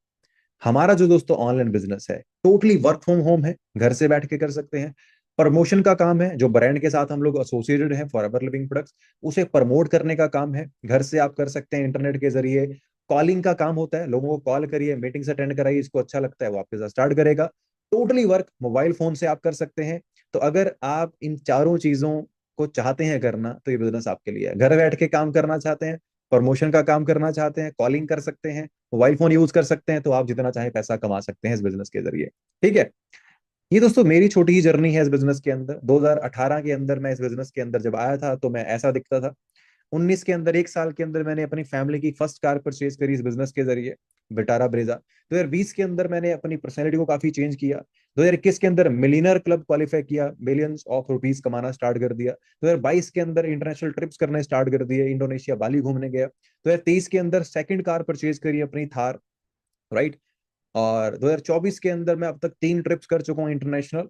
हमारा जो दोस्तों ऑनलाइन बिजनेस है, टोटली वर्क फ्रॉम होम है, घर से बैठ के कर सकते हैं। प्रमोशन का काम है, जो ब्रांड के साथ हम लोग एसोसिएटेड हैं, फॉरएवर लिविंग प्रोडक्ट्स, उसे प्रमोट करने का काम है, घर से आप कर सकते हैं इंटरनेट के जरिए। कॉलिंग का काम होता है, लोगों को कॉल करिए, मीटिंग्स अटेंड कराइए, इसको अच्छा लगता है वो आपके साथ स्टार्ट करेगा। टोटली वर्क मोबाइल फोन से आप कर सकते हैं। तो अगर आप इन चारों चीजों को चाहते हैं करना, तो ये बिजनेस आपके लिए है। घर बैठ के काम करना चाहते हैं, प्रमोशन का काम करना चाहते हैं, कॉलिंग कर सकते हैं, मोबाइल फोन यूज कर सकते हैं, तो आप जितना चाहे पैसा कमा सकते हैं इस बिजनेस के जरिए, ठीक है। ये दोस्तों मेरी छोटी ही जर्नी है इस बिजनेस के अंदर। 2018 के अंदर मैं इस बिजनेस के अंदर जब आया था तो मैं ऐसा दिखता था। 19 के अंदर, 1 साल के अंदर, मैंने अपनी फैमिली की फर्स्ट कार परचेज करी इस बिजनेस के जरिए। Vitara Brezza. 2020 के अंदर मैंने अपनी पर्सनैलिटी को काफी चेंज किया। 2021 के अंदर मिलियनर क्लब क्वालिफाई किया, बिलियंस ऑफ रुपीस कमाना स्टार्ट कर दिया। 2022 के अंदर इंटरनेशनल ट्रिप्स करने स्टार्ट कर दिए, इंडोनेशिया बाली घूमने गया। 2023 के अंदर सेकंड कार परचेज करी अपनी थार, राइट। और 2024 के अंदर मैं अब तक 3 ट्रिप्स कर चुका हूँ इंटरनेशनल।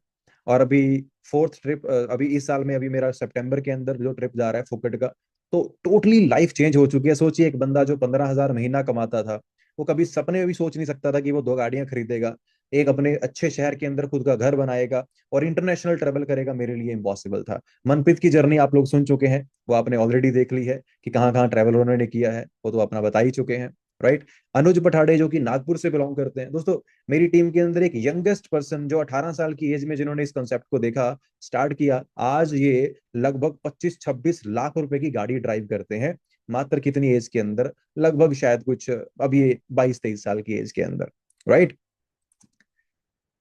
और अभी फोर्थ ट्रिप अभी इस साल में, अभी मेरा सितंबर के अंदर जो ट्रिप जा रहा है फुकेट का। तो टोटली लाइफ चेंज हो चुकी है। सोचिए, एक बंदा जो 15,000 महीना कमाता था, वो कभी सपने में भी सोच नहीं सकता था कि वो 2 गाड़ियां खरीदेगा, एक अपने अच्छे शहर के अंदर खुद का घर बनाएगा और इंटरनेशनल ट्रेवल करेगा। मेरे लिए इम्पॉसिबल था। मनप्रीत की जर्नी आप लोग सुन चुके हैं, वो आपने ऑलरेडी देख ली है कि कहाँ कहाँ ट्रैवल उन्होंने किया है, वो तो अपना बता ही चुके हैं, राइट। अनुज पठाड़े जो कि नागपुर से बिलोंग करते हैं दोस्तों, मेरी टीम के अंदर एक यंगेस्ट पर्सन जो 18 साल की एज में जिन्होंने इस कॉन्सेप्ट को देखा, स्टार्ट किया, आज ये लगभग 25-26 लाख रुपए की गाड़ी ड्राइव करते हैं। मात्र कितनी एज के अंदर? लगभग शायद कुछ अब ये 22-23 साल की एज के अंदर, राइट।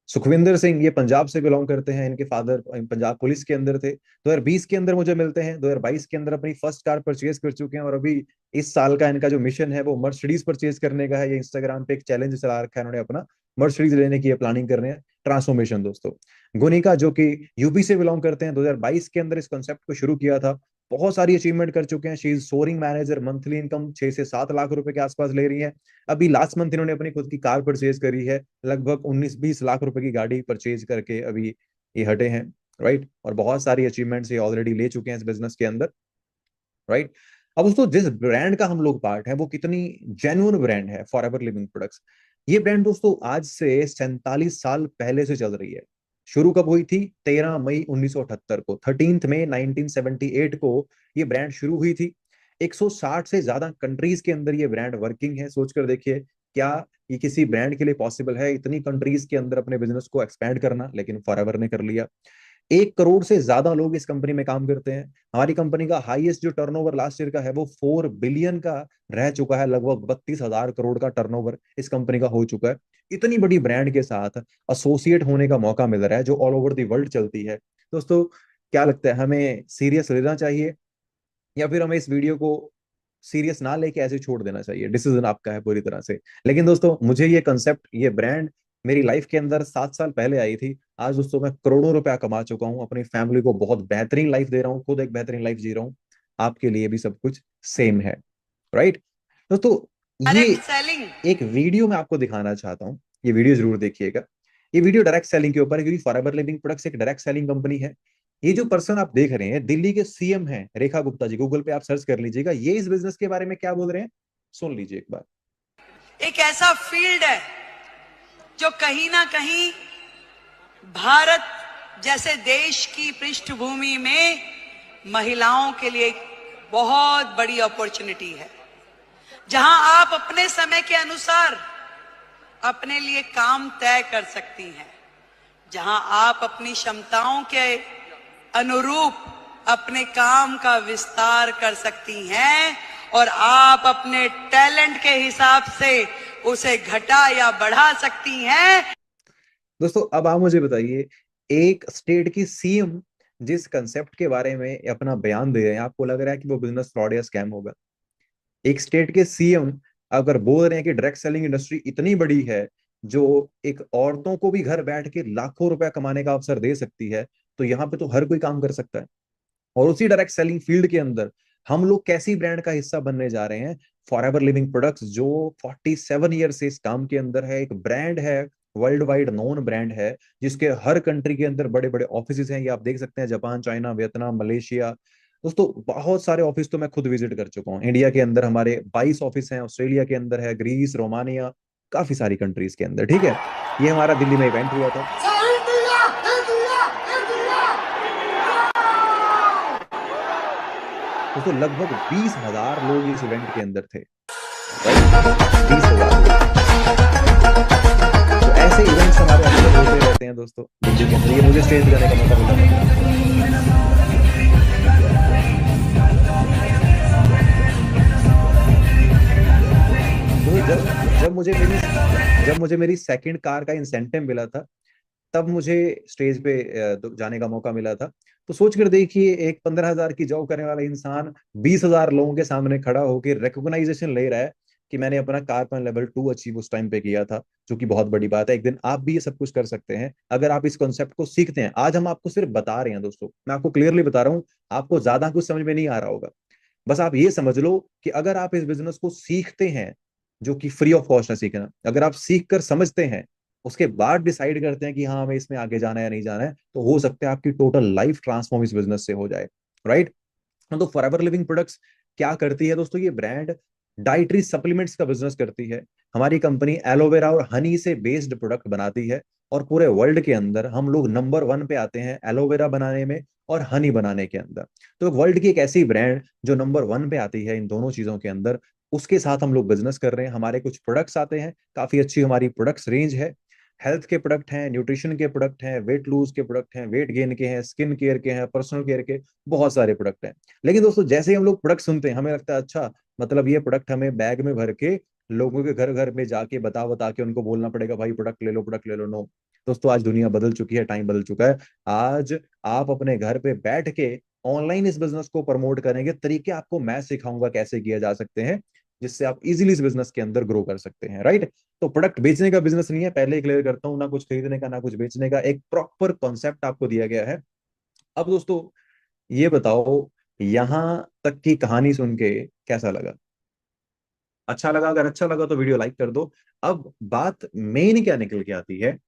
सुखविंदर सिंह ये पंजाब से बिलोंग करते हैं, इनके फादर पंजाब पुलिस के अंदर थे। 2020 के अंदर मुझे मिलते हैं, 2022 के अंदर अपनी फर्स्ट कार परचेज कर चुके हैं। और अभी इस साल का इनका जो मिशन है वो मर्सिडीज परचेज करने का है। ये इंस्टाग्राम पे एक चैलेंज चला रखा है इन्होंने अपना, मर्सिडीज लेने की प्लानिंग कर रहे हैं। ट्रांसफॉर्मेशन दोस्तों। गुनिका जो कि यूपी से बिलोंग करते हैं, 2022 के अंदर इस कॉन्सेप्ट को शुरू किया था। बहुत सारी अचीवमेंट कर चुके हैं। She is sourcing manager, monthly income 6 से 7 लाख रुपए के आसपास ले रही है। अभी लास्ट मंथ इन्होंने अपनी खुद की कार परचेज करी है, लगभग 19-20 लाख रुपए की गाड़ी परचेज करके अभी ये हटे हैं, राइट। और बहुत सारी अचीवमेंट्स ये ऑलरेडी ले चुके हैं इस बिजनेस के अंदर, राइट। अब दोस्तों, जिस ब्रांड का हम लोग पार्ट है वो कितनी जेन्युइन ब्रांड है, फॉरएवर लिविंग प्रोडक्ट्स। ये ब्रांड दोस्तों आज से 47 साल पहले से चल रही है। शुरू कब हुई थी? 13 मई 1978 को, 13 मई 1978 को ये ब्रांड शुरू हुई थी। 160 से ज्यादा कंट्रीज के अंदर ये ब्रांड वर्किंग है। सोचकर देखिए, क्या ये किसी ब्रांड के लिए पॉसिबल है इतनी कंट्रीज के अंदर अपने बिजनेस को एक्सपैंड करना? लेकिन फॉरएवर ने कर लिया। 1 करोड़ से ज्यादा लोग इस कंपनी में काम करते हैं। हमारी कंपनी का हाईएस्ट जो टर्नओवर लास्ट ईयर का है वो 4 बिलियन का रह चुका है। लगभग 32,000 करोड़ का टर्नओवर इस कंपनी का हो चुका है। इतनी बड़ी ब्रांड के साथ एसोसिएट होने का मौका मिल रहा है जो ऑल ओवर द वर्ल्ड चलती है। दोस्तों, क्या लगता है, हमें सीरियस लेना चाहिए या फिर हमें इस वीडियो को सीरियस ना लेके ऐसे छोड़ देना चाहिए? डिसीजन आपका है पूरी तरह से। लेकिन दोस्तों, मुझे ये कंसेप्ट, ये ब्रांड मेरी लाइफ के अंदर 7 साल पहले आई थी। आज दोस्तों मैं करोड़ों रुपया कमा चुका हूँ, अपनी फैमिली को बहुत बेहतरीन लाइफ दे रहा हूँ, खुद एक बेहतरीन लाइफ जी रहा हूँ। आपके लिए भी सब कुछ सेम है, राइट। दोस्तों, ये डायरेक्ट सेलिंग एक वीडियो मैं आपको दिखाना चाहता हूँ, ये वीडियो जरूर देखिएगा। ये वीडियो डायरेक्ट सेलिंग के ऊपर है, क्योंकि फॉरएवर लिविंग प्रोडक्ट्स एक डायरेक्ट सेलिंग कंपनी है। ये जो पर्सन आप देख रहे हैं, दिल्ली के सीएम हैं रेखा गुप्ता जी। गूगल पे आप सर्च कर लीजिएगा, ये इस बिजनेस के बारे में क्या बोल रहे हैं, सुन लीजिए एक बार। एक ऐसा फील्ड है जो कहीं ना कहीं भारत जैसे देश की पृष्ठभूमि में महिलाओं के लिए एक बहुत बड़ी अपॉर्चुनिटी है, जहां आप अपने समय के अनुसार अपने लिए काम तय कर सकती हैं, जहां आप अपनी क्षमताओं के अनुरूप अपने काम का विस्तार कर सकती हैं और आप अपने टैलेंट के हिसाब से उसे घटा या बढ़ा सकती हैं। दोस्तों, अब आप मुझे बताइए, एक स्टेट की सीएम जिस कंसेप्ट के बारे में अपना बयान दे रहे हैं, आपको लग रहा है कि वो बिजनेस फ्रॉड या स्कैम होगा? एक स्टेट के सीएम अगर बोल रहे हैं कि डायरेक्ट सेलिंग इंडस्ट्री इतनी बड़ी है जो एक औरतों को भी घर बैठ के लाखों रुपया कमाने का अवसर दे सकती है, तो यहाँ पे तो हर कोई काम कर सकता है। और उसी डायरेक्ट सेलिंग फील्ड के अंदर हम लोग कैसी ब्रांड का हिस्सा बनने जा रहे हैं? फॉरएवर लिविंग प्रोडक्ट्स, जो 47 ईयर से इस काम के अंदर है, एक ब्रांड है, वर्ल्ड वाइड नोन ब्रांड है, जिसके हर कंट्री के अंदर बड़े बड़े ऑफिस हैं। ये आप देख सकते हैं, जापान, चाइना, वियतनाम, मलेशिया। दोस्तों, बहुत सारे ऑफिस तो मैं खुद विजिट कर चुका हूँ। इंडिया के अंदर हमारे 22 ऑफिस हैं, ऑस्ट्रेलिया के अंदर है, ग्रीस, रोमानिया, काफी सारी कंट्रीज के अंदर, ठीक है। ये हमारा दिल्ली में इवेंट हुआ था। दोस्तों, लगभग 20,000 लोग इस इवेंट के अंदर थे, राइट। 20,000 लोग। तो ऐसे इवेंट्स हमारे अंदर होते रहते हैं दोस्तों दिल्ली के अंदर। ये मुझे स्टेज जाने का मौका मिला। तो जब मुझे मेरी सेकंड कार का इंसेंटिव मिला था, तब मुझे स्टेज पे जाने का मौका मिला था। तो सोच कर देखिए, एक 15,000 की जॉब करने वाला इंसान 20,000 लोगों के सामने खड़ा होकर रिकॉग्नाइजेशन ले रहा है कि मैंने अपना कार्बन लेवल 2 अचीव उस टाइम पे किया था, जो कि बहुत बड़ी बात है। एक दिन आप भी ये सब कुछ कर सकते हैं अगर आप इस कॉन्सेप्ट को सीखते हैं। आज हम आपको सिर्फ बता रहे हैं दोस्तों, मैं आपको क्लियरली बता रहा हूँ, आपको ज्यादा कुछ समझ में नहीं आ रहा होगा। बस आप ये समझ लो कि अगर आप इस बिजनेस को सीखते हैं, जो कि फ्री ऑफ कॉस्ट है सीखना, अगर आप सीख कर समझते हैं, उसके बाद डिसाइड करते हैं कि हाँ हमें इसमें आगे जाना है या नहीं जाना है, तो हो सकता है आपकी टोटल लाइफ ट्रांसफॉर्म इस बिजनेस से हो जाए, राइट। तो फॉरएवर लिविंग प्रोडक्ट्स क्या करती है दोस्तों? ये ब्रांड डाइटरी सप्लीमेंट्स का बिजनेस करती है। हमारी कंपनी एलोवेरा और हनी से बेस्ड प्रोडक्ट बनाती है, और पूरे वर्ल्ड के अंदर हम लोग नंबर 1 पे आते हैं एलोवेरा बनाने में और हनी बनाने के अंदर। तो वर्ल्ड की एक ऐसी ब्रांड जो नंबर 1 पे आती है इन दोनों चीजों के अंदर, उसके साथ हम लोग बिजनेस कर रहे हैं। हमारे कुछ प्रोडक्ट्स आते हैं, काफी अच्छी हमारी प्रोडक्ट्स रेंज है। हेल्थ के प्रोडक्ट हैं, न्यूट्रिशन के प्रोडक्ट हैं, वेट लूज के प्रोडक्ट हैं, वेट गेन के हैं, स्किन केयर के हैं, पर्सनल केयर के, बहुत सारे प्रोडक्ट हैं। लेकिन दोस्तों जैसे ही हम लोग प्रोडक्ट सुनते हैं हमें लगता है अच्छा, मतलब ये प्रोडक्ट हमें बैग में भर के लोगों के घर घर में जाके बता बता के उनको बोलना पड़ेगा भाई प्रोडक्ट ले लो, प्रोडक्ट ले लो। नो दोस्तों, आज दुनिया बदल चुकी है, टाइम बदल चुका है। आज आप अपने घर पे बैठ के ऑनलाइन इस बिजनेस को प्रमोट करेंगे, तरीके आपको मैं सिखाऊंगा कैसे किया जा सकते हैं, जिससे आप इजीली इस बिजनेस के अंदर ग्रो कर सकते हैं, राइट। तो प्रोडक्ट बेचने का बिजनेस नहीं है, पहले ही क्लियर करता हूं, ना कुछ खरीदने का ना कुछ बेचने का, एक प्रॉपर कॉन्सेप्ट आपको दिया गया है। अब दोस्तों ये बताओ, यहां तक की कहानी सुन के कैसा लगा? अच्छा लगा? अगर अच्छा लगा तो वीडियो लाइक कर दो। अब बात मेन क्या निकल के आती है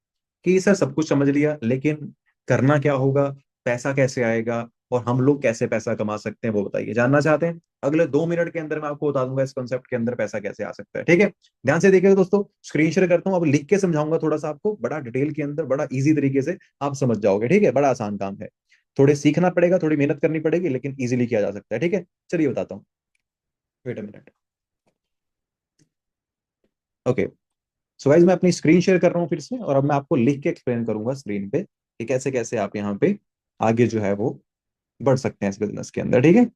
कि सर सब कुछ समझ लिया, लेकिन करना क्या होगा, पैसा कैसे आएगा, और हम लोग कैसे पैसा कमा सकते हैं, वो बताइए। जानना चाहते हैं? अगले 2 मिनट के अंदर मैं आपको बता दूंगा इस कॉन्सेप्ट के अंदर पैसा कैसे आ सकता है, ठीक है। ध्यान से देखिएगा दोस्तों, स्क्रीन शेयर करता हूँ, अब लिख के समझाऊंगा थोड़ा सा आपको, बड़ा डिटेल के अंदर, बड़ा इजी तरीके से आप समझ जाओगे, ठीक है। बड़ा आसान काम है, थोड़े सीखना पड़ेगा, थोड़ी मेहनत करनी पड़ेगी, लेकिन इजीली किया जा सकता है, ठीक है। चलिए बताता हूँ, wait a minute. Okay, so guys मैं अपनी स्क्रीन शेयर कर रहा हूँ फिर से, और अब मैं आपको लिख के एक्सप्लेन करूंगा स्क्रीन पे कि कैसे कैसे आप यहाँ पे आगे जो है वो बढ़ सकते हैं इस बिजनेस के अंदर, ठीक है।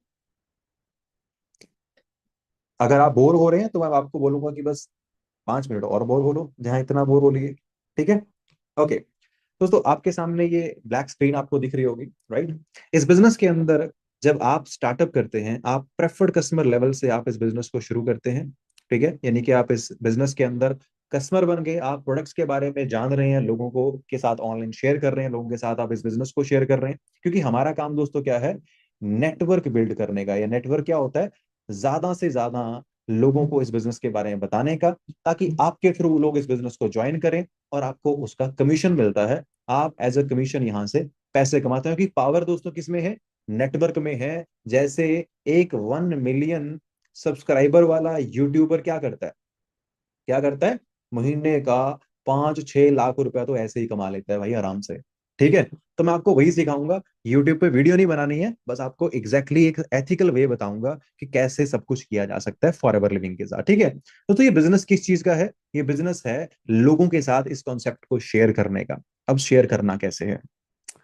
अगर आप बोर हो रहे हैं तो मैं आपको बोलूंगा कि बस 5 मिनट और बोर हो लो, जहां इतना बोर हो लिए, ठीक है। ओके दोस्तों, आपके सामने ये ब्लैक स्क्रीन आपको दिख रही होगी, राइट। इस बिजनेस के अंदर जब आप स्टार्टअप करते हैं, आप प्रेफर्ड कस्टमर लेवल से आप इस बिजनेस को शुरू करते हैं, ठीक है। यानी कि आप इस बिजनेस के अंदर कस्टमर बन गए, आप प्रोडक्ट्स के बारे में जान रहे हैं, लोगों को के साथ ऑनलाइन शेयर कर रहे हैं, लोगों के साथ आप इस बिजनेस को शेयर कर रहे हैं, क्योंकि हमारा काम दोस्तों क्या है, नेटवर्क बिल्ड करने का। या नेटवर्क क्या होता है, ज्यादा से ज्यादा लोगों को इस बिजनेस के बारे में बताने का, ताकि आपके थ्रू लोग इस बिजनेस को ज्वाइन करें और आपको उसका कमीशन मिलता है। आप एज अ कमीशन यहां से पैसे कमाते हैं, क्योंकि पावर दोस्तों किस में है, नेटवर्क में है। जैसे एक 1 मिलियन सब्सक्राइबर वाला यूट्यूबर क्या करता है, क्या करता है, महीने का 5-6 लाख रुपया तो ऐसे ही कमा लेता है भाई आराम से, ठीक है। तो मैं आपको वही सिखाऊंगा, यूट्यूब पे वीडियो नहीं बनानी है, बस आपको एग्जैक्टली एक एथिकल वे बताऊंगा कि कैसे सब कुछ किया जा सकता है फॉरएवर लिविंग के साथ, ठीक है। तो ये बिजनेस किस चीज का है? ये बिजनेस है लोगों के साथ इस कॉन्सेप्ट को शेयर करने का। अब शेयर करना कैसे है?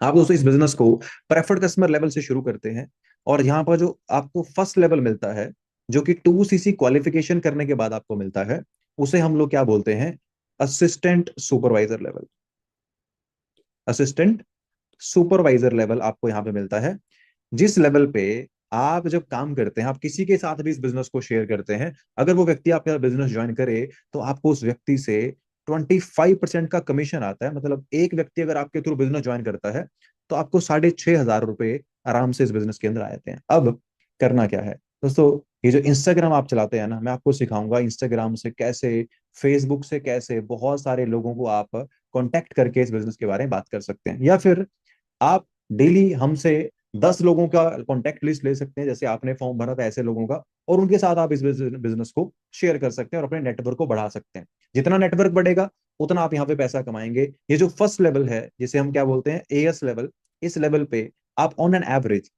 आप दोस्तों इस बिजनेस को प्रेफर्ड कस्टमर लेवल से शुरू करते हैं, और यहाँ पर जो आपको फर्स्ट लेवल मिलता है, जो कि 2 सीसी क्वालिफिकेशन करने के बाद आपको मिलता है, उसे हम लोग क्या बोलते हैं, assistant supervisor level. Assistant supervisor level आपको यहाँ पे मिलता है, जिस लेवल पे आप जब काम करते हैं, आप किसी के साथ भी इस बिजनेस को शेयर करते हैं, अगर वो व्यक्ति आपका बिजनेस ज्वाइन करे, तो आपको उस व्यक्ति से 25% का कमीशन आता है। मतलब एक व्यक्ति अगर आपके थ्रू बिजनेस ज्वाइन करता है, तो आपको 6,500 रुपए आराम से इस बिजनेस के अंदर आ जाते हैं। अब करना क्या है दोस्तों, ये जो इंस्टाग्राम आप चलाते हैं ना, मैं आपको सिखाऊंगा इंस्टाग्राम से कैसे, फेसबुक से कैसे बहुत सारे लोगों को आप कांटेक्ट करके इस बिजनेस के बारे में बात कर सकते हैं। या फिर आप डेली हमसे 10 लोगों का कॉन्टेक्ट लिस्ट ले सकते हैं, जैसे आपने फॉर्म भरा था ऐसे लोगों का, और उनके साथ आप इस बिजनेस को शेयर कर सकते हैं और अपने नेटवर्क को बढ़ा सकते हैं। जितना नेटवर्क बढ़ेगा उतना आप यहाँ पे पैसा कमाएंगे। ये जो फर्स्ट लेवल है, जिसे हम क्या बोलते हैं, एएस लेवल, इस लेवल पे आप ऑन एन एवरेज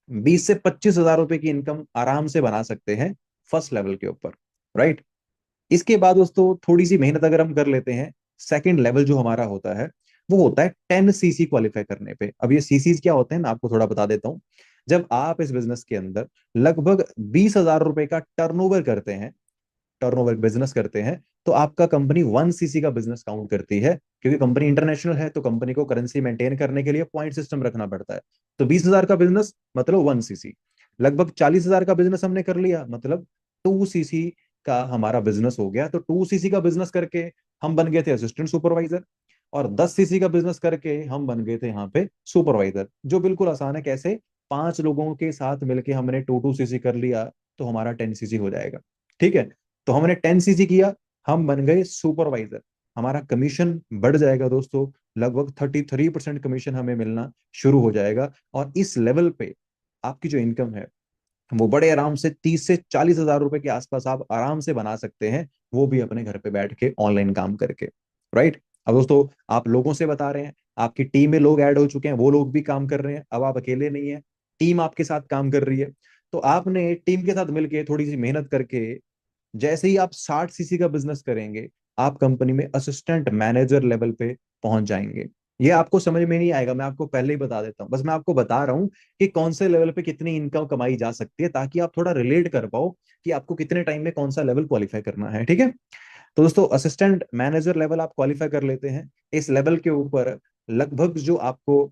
20 से 25 हजार रुपए की इनकम आराम से बना सकते हैं फर्स्ट लेवल के ऊपर, राइट। इसके बाद दोस्तों थोड़ी सी मेहनत अगर हम कर लेते हैं, सेकंड लेवल जो हमारा होता है, वो होता है 10 सीसी क्वालिफाई करने पे। अब ये सीसीज क्या होते हैं मैं आपको थोड़ा बता देता हूँ। जब आप इस बिजनेस के अंदर लगभग 20 हजार रुपए का टर्नओवर करते हैं, टर्नओवर बिजनेस करते हैं, तो आपका कंपनी 1 सीसी का बिजनेस काउंट करती है, क्योंकि कंपनी इंटरनेशनल है, तो कंपनी को करेंसी मेंटेन करने के लिए पॉइंट सिस्टम रखना पड़ता है। तो 20 हजार का बिजनेस मतलब 1 सीसी। लगभग 40 हजार का बिजनेस हमने कर लिया, मतलब 2 सीसी का हमारा बिजनेस हो गया, तो 2 सीसी का बिजनेस करके हम बन गए थे असिस्टेंट सुपरवाइजर, और 10 सीसी का बिजनेस करके हम बन गए थे यहाँ पे सुपरवाइजर, जो बिल्कुल आसान है। कैसे? 5 लोगों के साथ मिलके हमने 2 2 सीसी कर लिया तो हमारा 10 सीसी हो जाएगा। ठीक है, तो हमने 10 सीसी किया, हम बन गए सुपरवाइजर, हमारा कमीशन बढ़ जाएगा दोस्तों, लगभग 33% कमीशन हमें मिलना शुरू हो जाएगा। और इस लेवल पे आपकी जो इनकम है वो बड़े आराम से 30 से 40 हजार रुपए के आसपास आप आराम से बना सकते हैं, वो भी अपने घर पे बैठ के ऑनलाइन काम करके। राइट? अब दोस्तों, आप लोगों से बता रहे हैं, आपकी टीम में लोग ऐड हो चुके हैं, वो लोग भी काम कर रहे हैं, अब आप अकेले नहीं है, टीम आपके साथ काम कर रही है। तो आपने टीम के साथ मिलके थोड़ी सी मेहनत करके जैसे ही आप 60 सीसी का बिजनेस करेंगे, आप कंपनी में असिस्टेंट मैनेजर लेवल पे पहुंच जाएंगे। ये आपको समझ में नहीं आएगा, मैं आपको पहले ही बता देता हूँ, बस मैं आपको बता रहा हूँ कि कौन से लेवल पे कितनी इनकम कमाई जा सकती है, ताकि आप थोड़ा रिलेट कर पाओ कि आपको कितने टाइम में कौन सा लेवल क्वालिफाई करना है। ठीक है, तो दोस्तों असिस्टेंट मैनेजर लेवल आप क्वालिफाई कर लेते हैं, इस लेवल के ऊपर लगभग जो आपको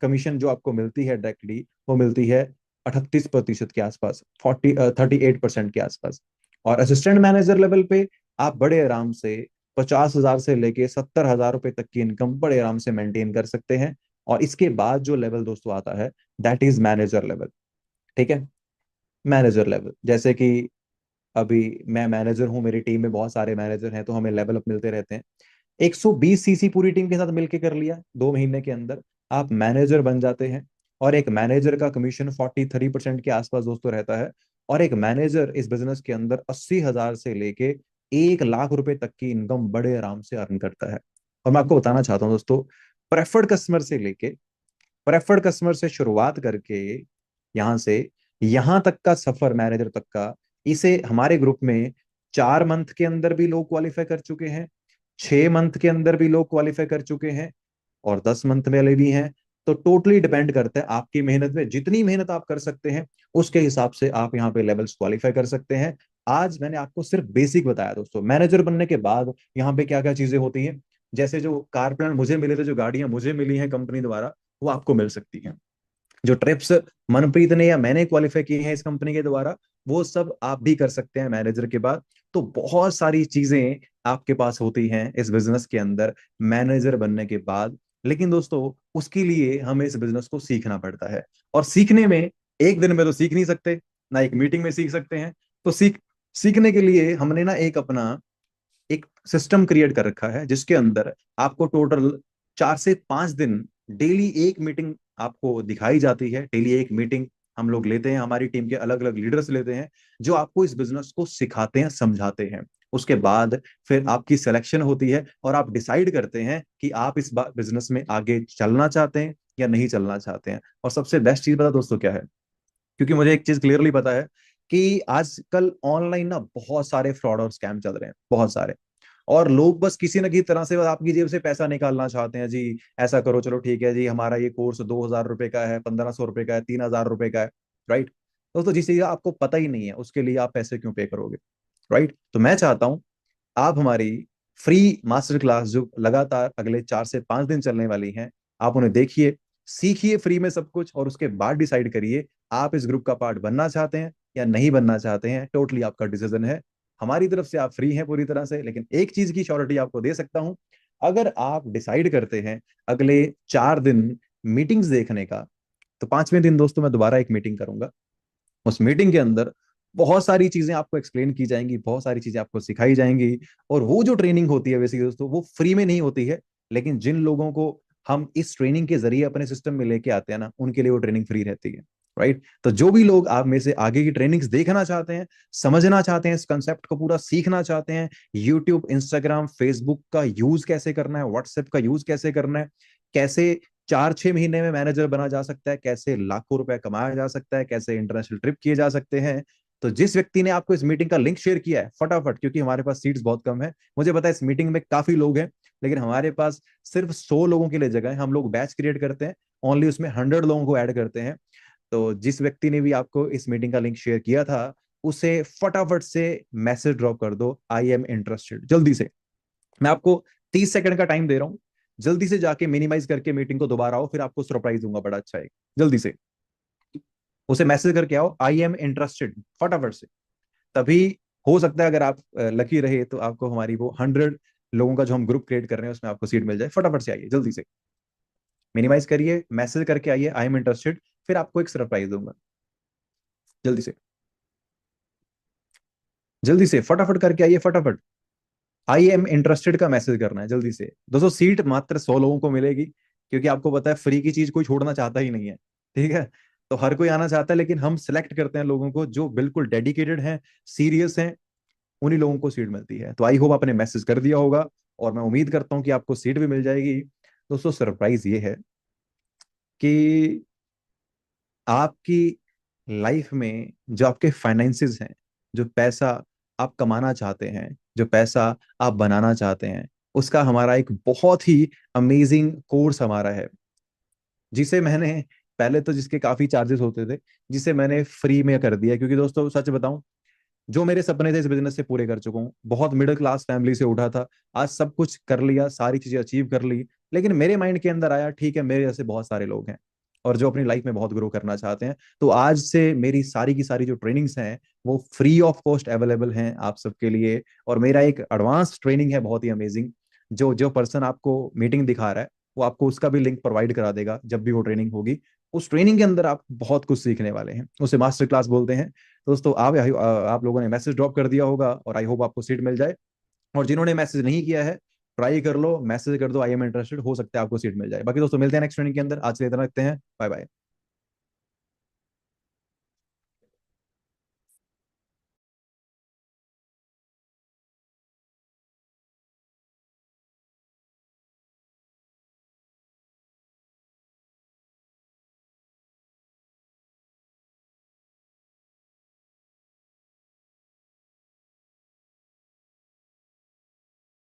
कमीशन जो आपको मिलती है डायरेक्टली, वो मिलती है 38% के आसपास, 38% के आसपास। और असिस्टेंट मैनेजर लेवल पे आप बड़े आराम से 50 हजार से लेके 70 हजार रुपए तक की इनकम बड़े आराम से मेंटेन कर सकते हैं। और इसके बाद जो लेवल दोस्तों आता है, दैट इज मैनेजर लेवल। ठीक है, मैनेजर लेवल, जैसे कि अभी मैं मैनेजर हूं, मेरी टीम में बहुत सारे मैनेजर हैं, तो हमें लेवल अप मिलते रहते हैं। 120 सीसी पूरी टीम के साथ मिलके कर लिया, 2 महीने के अंदर आप मैनेजर बन जाते हैं। और एक मैनेजर का कमीशन 43% के आसपास दोस्तों रहता है। और एक मैनेजर इस बिजनेस के अंदर 80 हजार से लेके 1 लाख रुपए तक की इनकम बड़े आराम से अर्न करता है। और मैं आपको बताना चाहता हूँ दोस्तों, प्रेफर्ड कस्टमर से लेके, प्रेफर्ड कस्टमर से शुरुआत करके यहां से यहां तक का सफर मैनेजर तक का, इसे हमारे ग्रुप में 4 मंथ के अंदर भी लोग क्वालिफाई कर चुके हैं, 6 मंथ के अंदर भी लोग क्वालिफाई कर चुके हैं, और 10 मंथ वाले भी हैं। तो टोटली डिपेंड करता है आपकी मेहनत में, जितनी मेहनत आप कर सकते हैं उसके हिसाब से आप यहाँ पे लेवल्स क्वालिफाई कर सकते हैं। आज मैंने आपको सिर्फ बेसिक बताया दोस्तों, मैनेजर बनने के बाद यहाँ पे क्या क्या चीजें होती हैं। जैसे जो कार प्लान मुझे मिले थे, जो गाड़ियां मुझे मिली हैं कंपनी द्वारा, वो आपको मिल सकती हैं। जो ट्रिप्स मनप्रीत ने या मैंने क्वालिफाई किए हैं इस कंपनी के द्वारा, वो सब आप भी कर सकते हैं मैनेजर के बाद। तो बहुत सारी चीजें आपके पास होती हैं इस बिजनेस के अंदर मैनेजर बनने के बाद। लेकिन दोस्तों उसके लिए हमें इस बिजनेस को सीखना पड़ता है, और सीखने में एक दिन में तो सीख नहीं सकते, ना एक मीटिंग में सीख सकते हैं। तो सीखने के लिए हमने ना एक अपना एक सिस्टम क्रिएट कर रखा है, जिसके अंदर आपको टोटल 4 से 5 दिन डेली एक मीटिंग आपको दिखाई जाती है। डेली एक मीटिंग हम लोग लेते हैं, हमारी टीम के अलग अलग लीडर्स लेते हैं, जो आपको इस बिजनेस को सिखाते हैं, समझाते हैं। उसके बाद फिर आपकी सिलेक्शन होती है, और आप डिसाइड करते हैं कि आप इस बिजनेस में आगे चलना चाहते हैं या नहीं चलना चाहते हैं। और सबसे बेस्ट चीज पता दोस्तों क्या है? क्योंकि मुझे एक चीज क्लियरली पता है कि आजकल ऑनलाइन ना बहुत सारे फ्रॉड और स्कैम चल रहे हैं, बहुत सारे। और लोग बस किसी न किसी तरह से बस आपकी जेब से पैसा निकालना चाहते हैं जी। ऐसा करो, चलो ठीक है जी, हमारा ये कोर्स 2 हजार रुपए का है, 1500 रुपए का है, 3 हजार रुपए का है। राइट? दोस्तों जिस चीज का आपको पता ही नहीं है, उसके लिए आप पैसे क्यों पे करोगे? राइट? तो मैं चाहता हूं आप हमारी फ्री मास्टर क्लास जो लगातार अगले 4 से 5 दिन चलने वाली हैं, आप उन्हें देखिए, सीखिए फ्री में सब कुछ, और उसके बाद डिसाइड करिए आप इस ग्रुप का पार्ट बनना चाहते हैं या नहीं बनना चाहते हैं। टोटली आपका डिसीजन है। हमारी तरफ से आप फ्री हैं पूरी तरह से, लेकिन एक चीज की श्योरिटी आपको दे सकता हूं, अगर आप डिसाइड करते हैं अगले 4 दिन मीटिंग्स देखने का, तो 5वें दिन दोस्तों मैं दोबारा एक मीटिंग करूंगा। उस मीटिंग के अंदर बहुत सारी चीजें आपको एक्सप्लेन की जाएंगी, बहुत सारी चीजें आपको सिखाई जाएंगी। और वो जो ट्रेनिंग होती है बेसिकली दोस्तों, वो फ्री में नहीं होती है, लेकिन जिन लोगों को हम इस ट्रेनिंग के जरिए अपने सिस्टम में लेके आते हैं ना, उनके लिए वो ट्रेनिंग फ्री रहती है। राइट? तो जो भी लोग आप में से आगे की ट्रेनिंग्स देखना चाहते हैं, समझना चाहते हैं, इस कंसेप्ट को पूरा सीखना चाहते हैं, यूट्यूब, इंस्टाग्राम, फेसबुक का यूज कैसे करना है, व्हाट्सएप का यूज कैसे करना है, कैसे 4 6 महीने में मैनेजर बना जा सकता है, कैसे लाखों रुपए कमाया जा सकता है, कैसे इंटरनेशनल ट्रिप किए जा सकते हैं, तो जिस व्यक्ति ने आपको इस मीटिंग का लिंक शेयर किया है, फटाफट, क्योंकि हमारे पास सीट्स बहुत कम है, मुझे पता है इस मीटिंग में काफी लोग हैं, लेकिन हमारे पास सिर्फ 100 लोगों के लिए जगह है। हम लोग बैच क्रिएट करते हैं, ओनली उसमें 100 लोगों को ऐड करते हैं। तो जिस व्यक्ति ने भी आपको इस मीटिंग का लिंक शेयर किया था, उसे फटाफट से मैसेज ड्रॉप कर दो, आई एम इंटरेस्टेड, जल्दी से। मैं आपको 30 सेकंड का टाइम दे रहा हूँ, जल्दी से जाके मिनिमाइज करके मीटिंग को दोबारा आओ, फिर आपको सरप्राइज दूंगा बड़ा अच्छा है। जल्दी से उसे मैसेज करके आओ, आई एम इंटरेस्टेड, फटाफट से। तभी हो सकता है अगर आप लकी रहे तो आपको हमारी वो 100 लोगों का जो हम ग्रुप क्रिएट कर रहे हैं उसमें आपको सीट मिल जाए। फटाफट से आइए, जल्दी से मिनिमाइज करिए, मैसेज करके आइए आई एम इंटरेस्टेड, फिर आपको एक सरप्राइज दूंगा। जल्दी से, जल्दी से फटाफट करके आइए, फटाफट। आई एम इंटरेस्टेड का मैसेज करना है जल्दी से। दोस्तों सीट मात्र 100 लोगों को मिलेगी, क्योंकि आपको पता है फ्री की चीज कोई छोड़ना चाहता ही नहीं है, ठीक है। तो हर कोई आना चाहता है, लेकिन हम सिलेक्ट करते हैं लोगों को जो बिल्कुल डेडिकेटेड हैं, सीरियस हैं, उन्हीं लोगों को सीट मिलती है। तो आई होप आपने मैसेज कर दिया होगा, और मैं उम्मीद करता हूँ कि आपको सीट भी मिल जाएगी। दोस्तों सरप्राइज ये है कि आपकी लाइफ में जो आपके फाइनेंसेस हैं, जो पैसा आप कमाना चाहते हैं, जो पैसा आप बनाना चाहते हैं, उसका हमारा एक बहुत ही अमेजिंग कोर्स हमारा है, जिसे मैंने पहले तो जिसके काफी चार्जेस होते थे, जिसे मैंने फ्री में कर दिया। क्योंकि दोस्तों सच बताऊं, जो मेरे सपने थे इस बिजनेस से पूरे कर चुका हूँ। बहुत मिडिल क्लास फैमिली से उठा था, आज सब कुछ कर लिया, सारी चीजें अचीव कर ली, लेकिन मेरे माइंड के अंदर आया ठीक है मेरे जैसे बहुत सारे लोग हैं और जो अपनी लाइफ में बहुत ग्रो करना चाहते हैं। तो आज से मेरी सारी की सारी जो ट्रेनिंग्स हैं वो फ्री ऑफ कॉस्ट अवेलेबल हैं आप सबके लिए। और मेरा एक एडवांस ट्रेनिंग है बहुत ही अमेजिंग, जो जो पर्सन आपको मीटिंग दिखा रहा है वो आपको उसका भी लिंक प्रोवाइड करा देगा जब भी वो ट्रेनिंग होगी। उस ट्रेनिंग के अंदर आप बहुत कुछ सीखने वाले हैं, उसे मास्टर क्लास बोलते हैं। दोस्तों आप लोगों ने मैसेज ड्रॉप कर दिया होगा और आई होप आपको सीट मिल जाए। और जिन्होंने मैसेज नहीं किया है, ट्राई कर लो, मैसेज कर दो आई एम इंटरेस्टेड, हो सकता है आपको सीट मिल जाए। बाकी दोस्तों मिलते हैं नेक्स्ट ट्रेनिंग के अंदर। आज से इतना रखते हैं, बाय बाय।